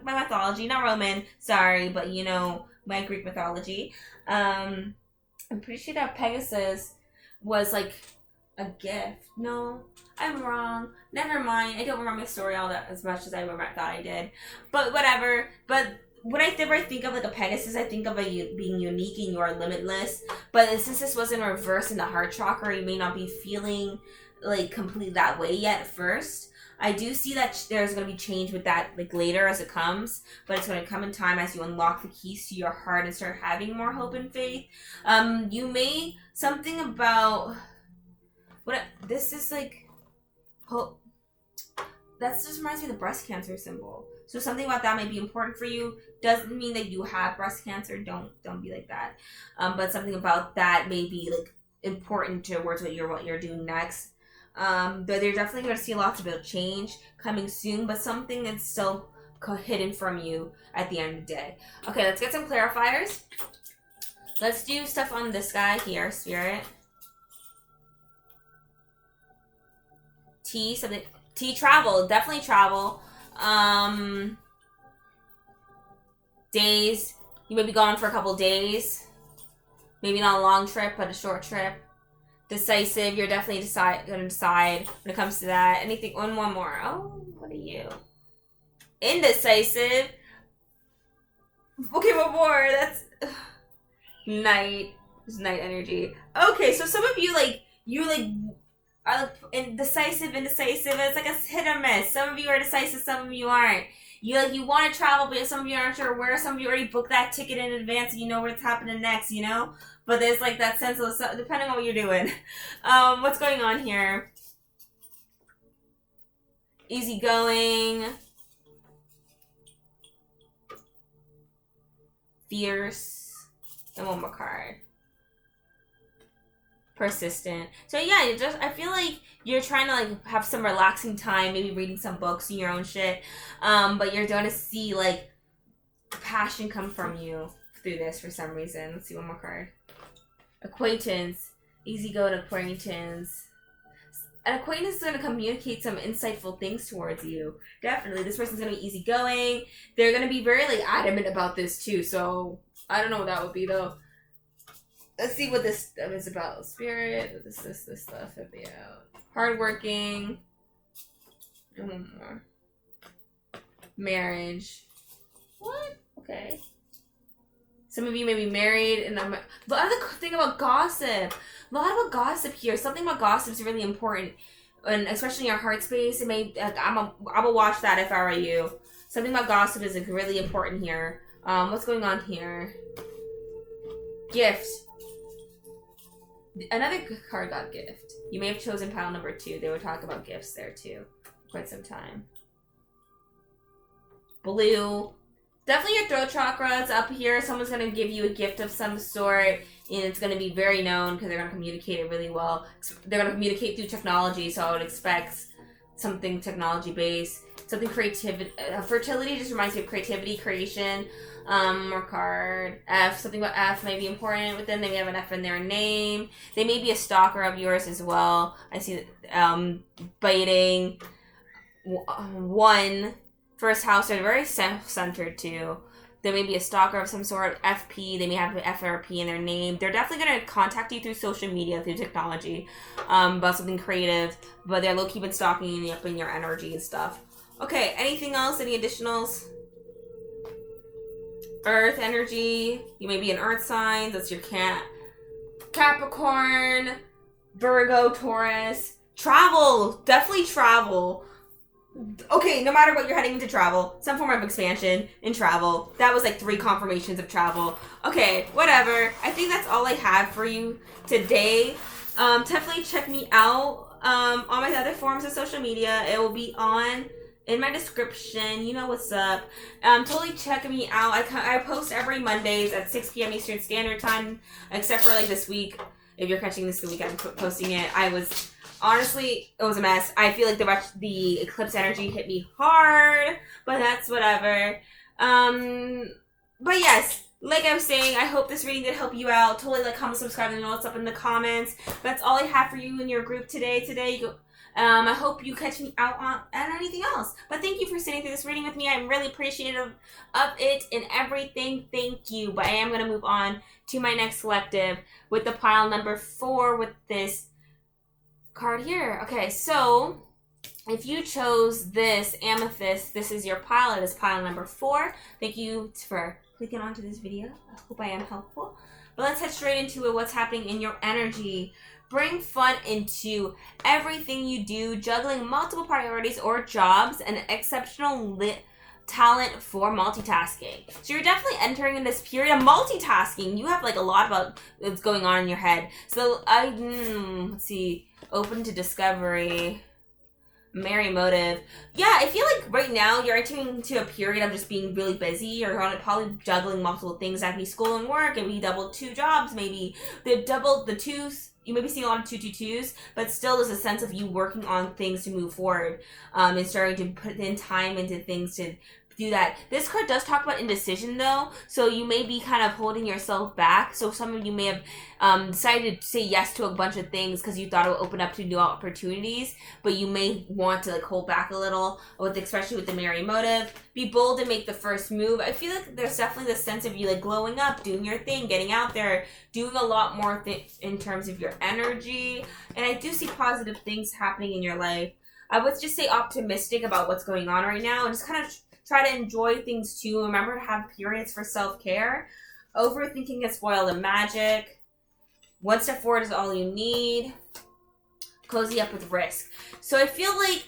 mythology, not Roman, sorry, but you know, my Greek mythology. I'm pretty sure that Pegasus was like a gift. No, I'm wrong. Never mind. I don't remember the story all that as much as I thought I did. But whatever. But when I think of like a Pegasus, I think of being unique and you are limitless. But since this was in reverse in the heart chakra, you may not be feeling like completely that way yet at first. I do see that there's going to be change with that like later as it comes, but it's going to come in time as you unlock the keys to your heart and start having more hope and faith. You may something about what this is like hope. That just reminds me of the breast cancer symbol. So something about that might be important for you. Doesn't mean that you have breast cancer. Don't be like that. But something about that may be like important towards what you're doing next. Though they're definitely going to see lots of change coming soon, but something that's still hidden from you at the end of the day. Okay, let's get some clarifiers. Let's do stuff on this guy here, Spirit. T, something. T, travel. Definitely travel. Days. You may be gone for a couple days. Maybe not a long trip, but a short trip. Decisive. You're definitely going to decide when it comes to that. Anything. One more. Oh, what are you? Indecisive. Okay, one more. That's night. It's night energy. Okay, so some of you are indecisive. It's like a hit or miss. Some of you are decisive, some of you aren't. You want to travel, but some of you aren't sure where. Some of you already booked that ticket in advance and you know what's happening next, you know? But there's like that sense of, depending on what you're doing. What's going on here? Easygoing. Fierce. And one more card. Persistent. So yeah, I feel like you're trying to like have some relaxing time, maybe reading some books and your own shit. But you're going to see like passion come from you through this for some reason. Let's see one more card. Acquaintance. Easygoing acquaintance. An acquaintance is going to communicate some insightful things towards you. Definitely. This person's going to be easygoing. They're going to be very like adamant about this too. So I don't know what that would be though. Let's see what this stuff is about. Spirit. This stuff would be out. Hardworking. And one more. Marriage. What? Okay. Some of you may be married, and the other thing about gossip. A lot about gossip here. Something about gossip is really important, and especially in your heart space. It may. I will watch that if I were you. Something about gossip is like, really important here. What's going on here? Gift. Another card got gift. You may have chosen pile number 2. They would talk about gifts there too. Quite some time. Blue. Definitely your throat chakra is up here. Someone's going to give you a gift of some sort. And it's going to be very known because they're going to communicate it really well. They're going to communicate through technology. So I would expect something technology based. Something creativity. Fertility just reminds me of creativity, creation. More card. F. Something about F may be important with them. They may have an F in their name. They may be a stalker of yours as well. I see biting. 1. First house, they're very self-centered too. They may be a stalker of some sort. FP, they may have an FRP in their name. They're definitely going to contact you through social media, through technology, about something creative. But they're low-key been stalking you up in your energy and stuff. Okay, anything else? Any additionals? Earth energy. You may be an earth sign. That's your Capricorn, Virgo, Taurus. Travel. Definitely travel. Okay, no matter what, you're heading into travel. Some form of expansion in travel. That was like 3 confirmations of travel. Okay, whatever. I think that's all I have for you today. Definitely check me out on my other forms of social media. It will be in my description. You know what's up. Totally check me out. I post every Mondays at 6 p.m. Eastern Standard Time, except for like this week. If you're catching this the week I'm posting it, honestly, it was a mess. I feel like the eclipse energy hit me hard, but that's whatever. But yes, like I was saying, I hope this reading did help you out. Totally like, comment, subscribe, and know what's up in the comments. That's all I have for you in your group today. I hope you catch me out on anything else. But thank you for sitting through this reading with me. I'm really appreciative of it and everything. Thank you. But I am going to move on to my next collective with the pile number 4 with this card here. Okay, so if you chose this amethyst, this is your pile. It is pile number 4. Thank you for clicking onto this video. I hope I am helpful. But let's head straight into it. What's happening in your energy? Bring fun into everything you do, juggling multiple priorities or jobs, and exceptional talent for multitasking. So you're definitely entering in this period of multitasking. You have like a lot about what's going on in your head. So let's see, open to discovery. Merry motive. Yeah, I feel like right now you're entering into a period of just being really busy. You're probably juggling multiple things. That could be school and work. It could be double 2 jobs, maybe. The twos. You may be seeing a lot of 222s, but still there's a sense of you working on things to move forward, and starting to put in time into things to do that. This card does talk about indecision though, so you may be kind of holding yourself back. So some of you may have decided to say yes to a bunch of things because you thought it would open up to new opportunities, but you may want to like hold back a little, especially with the Merry motive. Be bold and make the first move. I feel like there's definitely this sense of you like glowing up, doing your thing, getting out there, doing a lot more in terms of your energy. And I do see positive things happening in your life. I would just say optimistic about what's going on right now, and just kind of try to enjoy things too. Remember to have periods for self-care. Overthinking can spoil the magic. One step forward is all you need. Cozy up with risk. So I feel like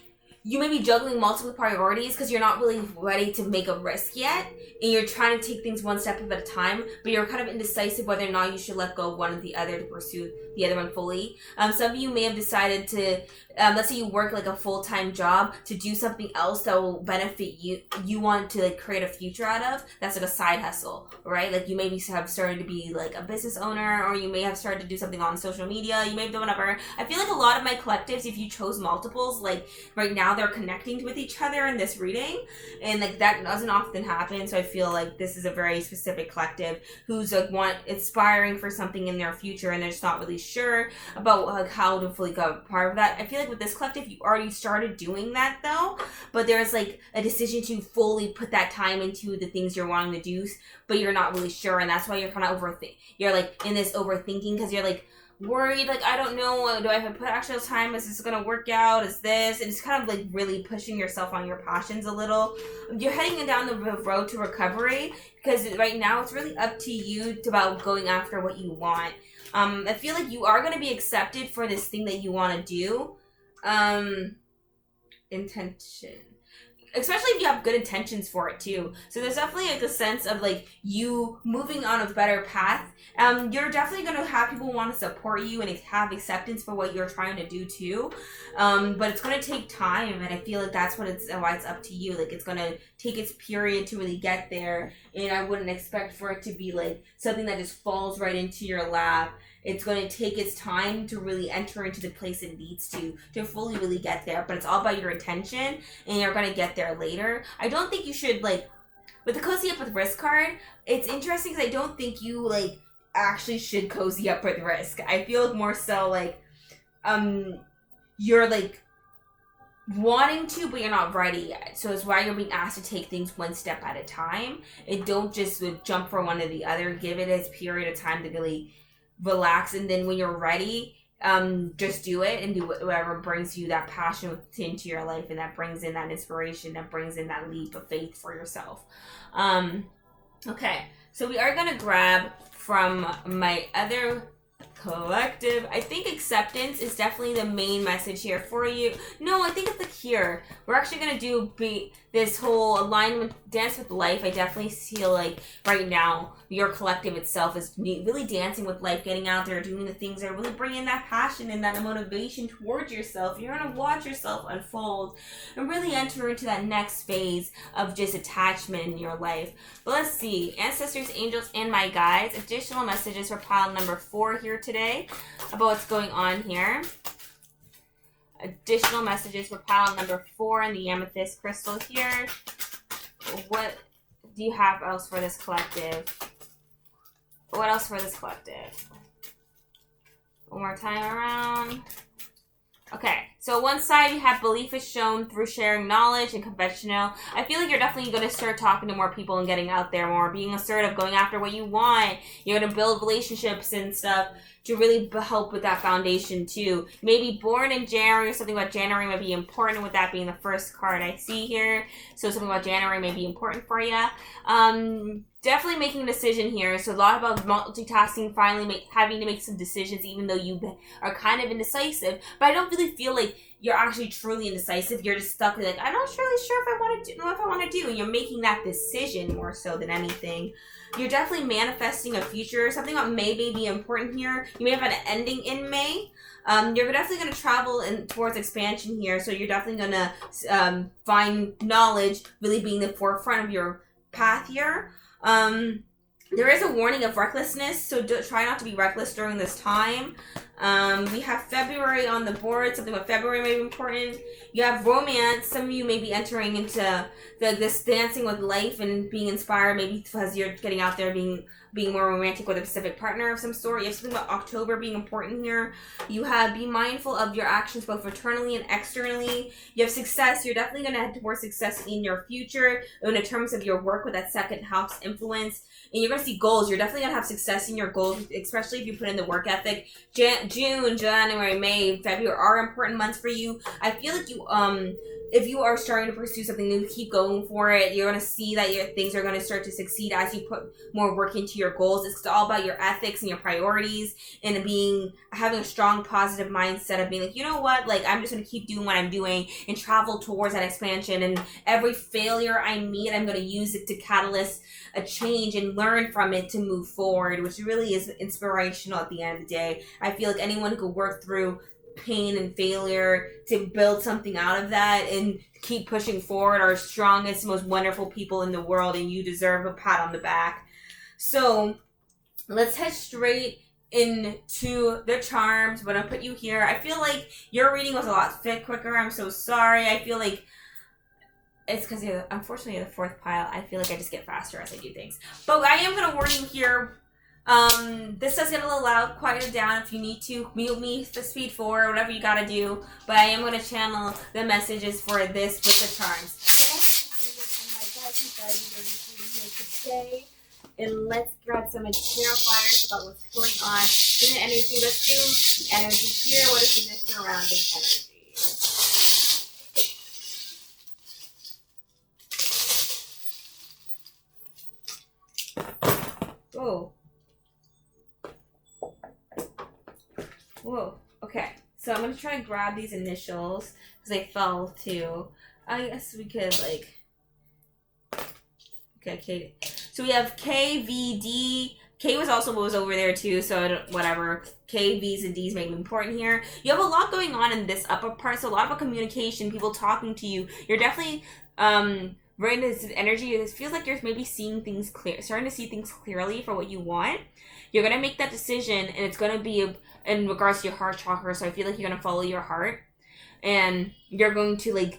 you may be juggling multiple priorities because you're not really ready to make a risk yet, and you're trying to take things one step at a time, but you're kind of indecisive whether or not you should let go of one or the other to pursue the other one fully. Some of you may have decided to, let's say you work like a full-time job, to do something else that will benefit you. You want to like create a future out of. That's like a side hustle, right? Like you maybe have started to be like a business owner, or you may have started to do something on social media. You may have done whatever. I feel like a lot of my collectives, if you chose multiples, like right now they're connecting with each other in this reading, and like that doesn't often happen. So I feel like this is a very specific collective who's like aspiring for something in their future, and they're just not really sure about like how to fully go part of that. I feel like with this collective, you already started doing that though, but there's like a decision to fully put that time into the things you're wanting to do, but you're not really sure, and that's why you're kind of you're like in this overthinking because you're like worried, like I don't know, do I have to put actual time, is this gonna work out, is this, and it's kind of like really pushing yourself on your passions a little. You're heading down the road to recovery because right now it's really up to you about going after what you want. I feel like you are going to be accepted for this thing that you want to do. Intention. Especially if you have good intentions for it too. So there's definitely like a sense of like you moving on a better path. You're definitely going to have people want to support you and have acceptance for what you're trying to do too. But it's going to take time, and I feel like that's why it's up to you. Like it's going to take its period to really get there, and I wouldn't expect for it to be like something that just falls right into your lap. It's going to take its time to really enter into the place it needs to fully really get there. But it's all about your intention, and you're going to get there later. I don't think you should, like, with the cozy up with risk card, it's interesting because I don't think you, like, actually should cozy up with risk. I feel like more so, like, you're, like, wanting to, but you're not ready yet. So it's why you're being asked to take things one step at a time. And don't just jump from one to the other. Give it a period of time to really relax, and then when you're ready, just do it and do whatever brings you that passion into your life, and that brings in that inspiration, that brings in that leap of faith for yourself. Okay, so we are gonna grab from my other collective. I think acceptance is definitely the main message here for you. No, I think it's like here. We're actually going to do this whole alignment, dance with life. I definitely feel like right now your collective itself is really dancing with life, getting out there, doing the things that really bring in that passion and that motivation towards yourself. You're going to watch yourself unfold and really enter into that next phase of just attachment in your life. But let's see. Ancestors, angels, and my guides. Additional messages for pile number 4 here today about what's going on here. Additional messages for pile number 4 in the amethyst crystal here. What do you have else for this collective? What else for this collective? One more time around. Okay, so one side you have belief is shown through sharing knowledge and conventional. I feel like you're definitely going to start talking to more people and getting out there more, being assertive, going after what you want. You're going to build relationships and stuff to really help with that foundation too. Maybe born in January, or something about January might be important, with that being the first card I see here. So something about January may be important for you. definitely making a decision here. So a lot about multitasking, finally having to make some decisions, even though you are kind of indecisive. But I don't really feel like you're actually truly indecisive. You're just stuck with like, I'm not really sure if I want to do, know if I want to do. And you're making that decision more so than anything. You're definitely manifesting a future. Something about May may be important here. You may have an ending in May. You're definitely going to travel towards expansion here. So you're definitely going to find knowledge really being the forefront of your path here. There is a warning of recklessness, so try not to be reckless during this time. We have February on the board. Something about February may be important. You have romance. Some of you may be entering into this dancing with life and being inspired, maybe because you're getting out there being more romantic with a specific partner of some sort. You have something about October being important here. You have be mindful of your actions both internally and externally. You have success. You're definitely going to head towards success in your future in terms of your work with that second house influence. And you're going to see goals. You're definitely going to have success in your goals, especially if you put in the work ethic. June, January, May, February are important months for you. I feel like you, if you are starting to pursue something new, keep going for it. You're going to see that your things are going to start to succeed as you put more work into your goals. It's all about your ethics and your priorities and having a strong positive mindset of being like, you know what, like I'm just going to keep doing what I'm doing and travel towards that expansion. And every failure I meet, I'm going to use it to catalyst a change and learn from it to move forward, which really is inspirational at the end of the day. I feel like anyone could work through pain and failure to build something out of that and keep pushing forward are strongest, most wonderful people in the world, and you deserve a pat on the back. So let's head straight into the charms. I'm gonna put you here. I feel like your reading was a lot quicker. I'm so sorry. I feel like it's because unfortunately the fourth pile. I feel like I just get faster as I do things. But I am gonna warn you here. This does get a little loud. Quiet it down if you need to. Mute me to speed 4, whatever you gotta do. But I am gonna channel the messages for this with the charms. Today, and let's grab some clarifiers about what's going on in the energy. Let's do the energy here. What is in the surrounding energy? Whoa. Okay. So I'm going to try and grab these initials because they fell too. I guess we could okay. So we have K, V, D. K was over there too, so whatever. K, V's, and D's may be important here. You have a lot going on in this upper part, so a lot of communication, people talking to you. You're definitely right in this energy. It feels like you're maybe seeing things starting to see things clearly for what you want. You're going to make that decision, and it's going to be in regards to your heart chakra, so I feel like you're going to follow your heart, and you're going to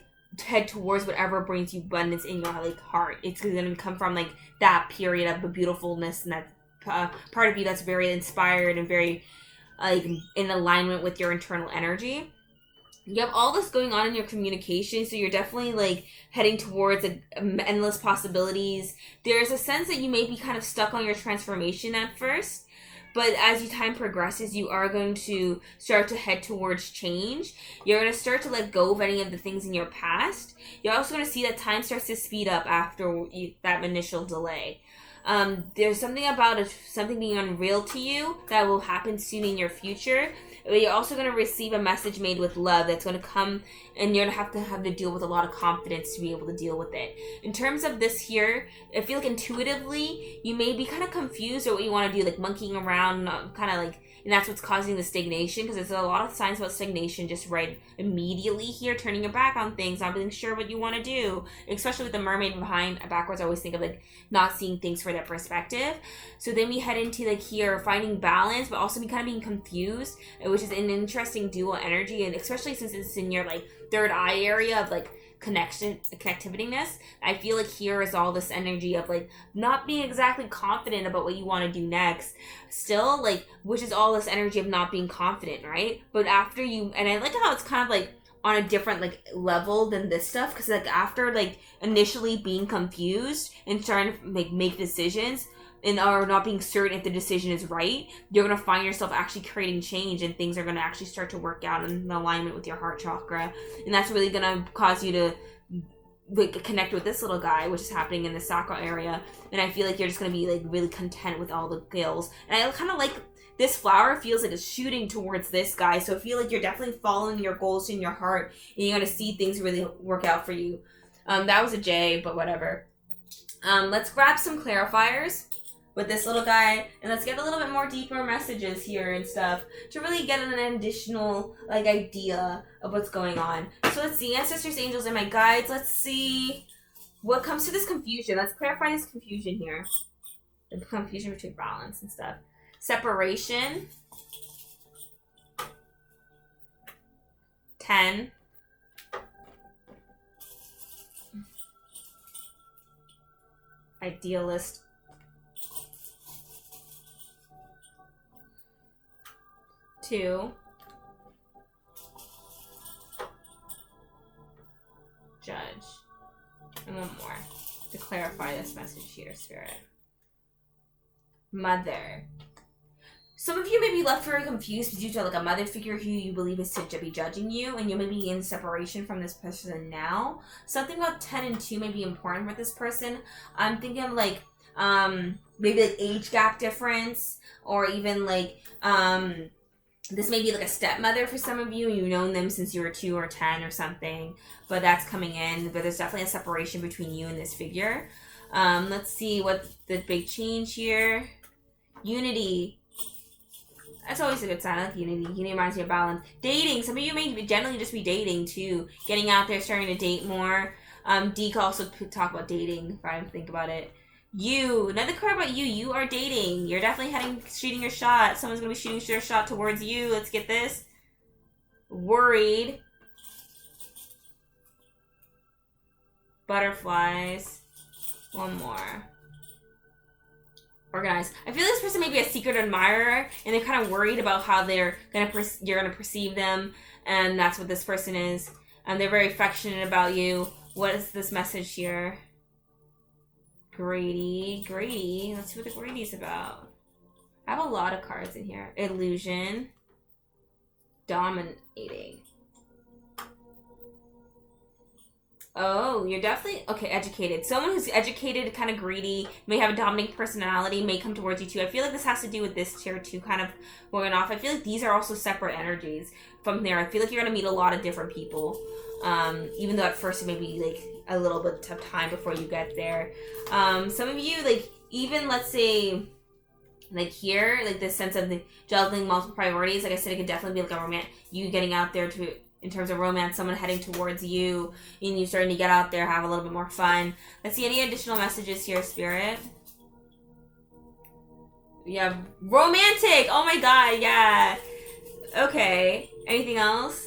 head towards whatever brings you abundance in your heart. It's going to come from that period of the beautifulness and that part of you that's very inspired and very in alignment with your internal energy. You have all this going on in your communication, so you're definitely heading towards endless possibilities. There's a sense that you may be kind of stuck on your transformation at first, but as time progresses, you are going to start to head towards change. You're going to start to let go of any of the things in your past. You're also going to see that time starts to speed up after that initial delay. There's something about something being unreal to you that will happen soon in your future. But you're also going to receive a message made with love that's going to come, and you're going to have to deal with a lot of confidence to be able to deal with it. In terms of this here, I feel like intuitively, you may be kind of confused at what you want to do, monkeying around, and that's what's causing the stagnation, because there's a lot of signs about stagnation just right immediately here, turning your back on things, not being sure what you want to do, especially with the mermaid behind backwards. I always think of not seeing things for that perspective. So then we head into here finding balance, but also being confused, which is an interesting dual energy, and especially since it's in your third eye area of connectivityness. I feel here is all this energy of not being exactly confident about what you want to do next still, which is all this energy of not being confident, right? But after and I like how it's kind of on a different level than this stuff, because after initially being confused and starting to make decisions and are not being certain if the decision is right, you're going to find yourself actually creating change, and things are going to actually start to work out in alignment with your heart chakra. And that's really going to cause you to like connect with this little guy, which is happening in the sacral area, and I feel like you're just gonna be like really content with all the gills. And I kind of like this flower feels like it's shooting towards this guy, so I feel like you're definitely following your goals in your heart, and you're gonna see things really work out for you. That was a J, but whatever. Let's grab some clarifiers with this little guy, and let's get a little bit more deeper messages here and stuff to really get an additional like idea of what's going on. So let's see, ancestors, angels, and my guides. Let's see what comes to this confusion. Let's clarify this confusion here. The confusion between balance and stuff. Separation. 10. Idealist. 2. Judge. And one more to clarify this message here, Spirit. Mother. Some of you may be left very confused due to like a mother figure who you believe is to be judging you, and you may be in separation from this person now. Something about 10 and 2 may be important for this person. I'm thinking of like maybe like age gap difference, or even like this may be like a stepmother for some of you, and you've known them since you were 2 or 10 or something, but that's coming in. But there's definitely a separation between you and this figure. Let's see what the big change here. Unity. That's always a good sign. I like unity. Unity reminds me of balance. Dating. Some of you may generally just be dating too. Getting out there, starting to date more. D could also talk about dating if I think about it. You. Another card about you. You are dating. You're definitely shooting your shot. Someone's going to be shooting their shot towards you. Let's get this. Worried. Butterflies. One more. Organized. I feel this person may be a secret admirer, and they're kind of worried about how you're gonna perceive them, and that's what this person is. They're very affectionate about you. What is this message here? Grady. Let's see what the Grady's about. I have a lot of cards in here. Illusion. Dominating. Oh, you're definitely, okay, educated. Someone who's educated, kind of greedy, may have a dominating personality, may come towards you too. I feel like this has to do with this tier too, kind of going off. I feel like these are also separate energies from there. I feel like you're going to meet a lot of different people, even though at first it may be like a little bit of time before you get there. Some of you, like, even let's say, like here, like this sense of the juggling multiple priorities, like I said, it could definitely be like a you getting out there to, in terms of romance, someone heading towards you, and you starting to get out there, have a little bit more fun. Let's see any additional messages here, Spirit. Yeah, romantic! Oh my god, yeah. Okay, anything else?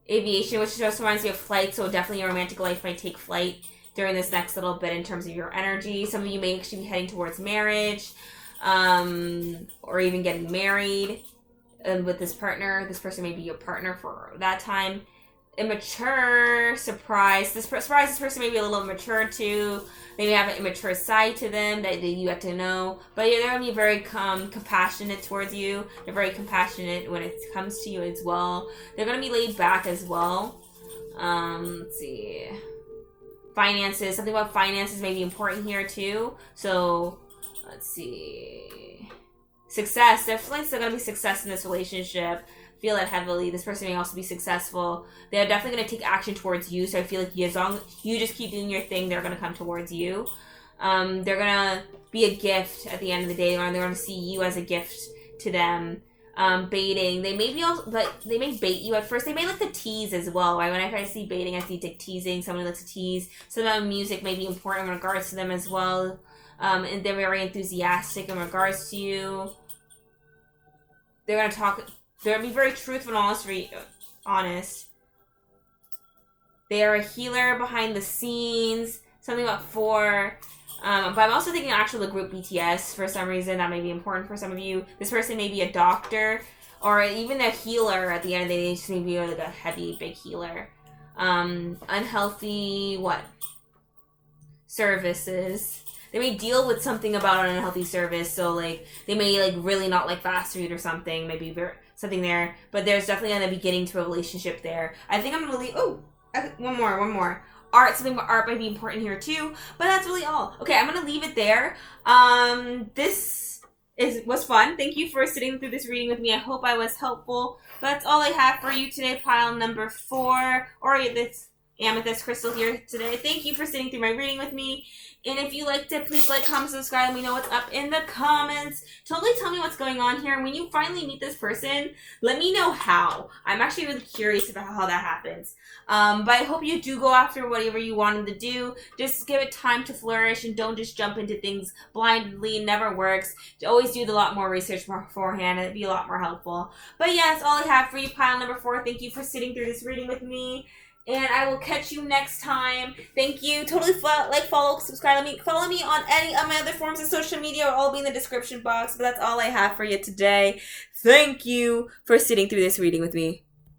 Aviation, which just reminds me of flight, so definitely your romantic life might take flight during this next little bit in terms of your energy. Some of you may actually be heading towards marriage, or even getting married. With this partner, this person may be your partner for that time. Immature, surprise. This person may be a little immature too. They may have an immature side to them that you have to know. But yeah, they're going to be very compassionate towards you. They're very compassionate when it comes to you as well. They're going to be laid back as well. Let's see. Finances. Something about finances may be important here too. So, let's see. Success. Definitely still going to be success in this relationship. Feel that heavily. This person may also be successful. They're definitely going to take action towards you. So I feel like as long as you just keep doing your thing, they're going to come towards you. They're going to be a gift at the end of the day, or they're going to see you as a gift to them. Baiting. They may be also, like, they may bait you at first. They may like to tease as well. Right? When I see baiting, I see teasing. Someone likes to tease. Some music may be important in regards to them as well. And they're very enthusiastic in regards to you. They're going to talk. They're going to be very truthful and honest. They are a healer behind the scenes. Something about 4. But I'm also thinking actually the group BTS for some reason. That may be important for some of you. This person may be a doctor or even a healer at the end of the day. They just may be like a heavy, big healer. Unhealthy, what? Services. They may deal with something about an unhealthy service. So, like, they may, like, really not like fast food or something. Maybe something there. But there's definitely going to be getting to a relationship there. I think I'm going to leave... Oh! One more. art, something about art might be important here too. But that's really all. Okay, I'm gonna leave it there. This was fun. Thank you for sitting through this reading with me. I hope I was helpful. But that's all I have for you today. Pile number 4, or this amethyst crystal here today. Thank you for sitting through my reading with me. And if you liked it, please like, comment, subscribe. Let me know what's up in the comments. Totally tell me what's going on here. And when you finally meet this person, let me know how. I'm actually really curious about how that happens. But I hope you do go after whatever you wanted to do. Just give it time to flourish and don't just jump into things blindly. It never works. Always do a lot more research beforehand. It'd be a lot more helpful. But yeah, that's all I have for you. Pile number 4. Thank you for sitting through this reading with me. And I will catch you next time. Thank you. Totally like, follow, subscribe. Follow me on any of my other forms of social media. It'll all be in the description box. But that's all I have for you today. Thank you for sitting through this reading with me.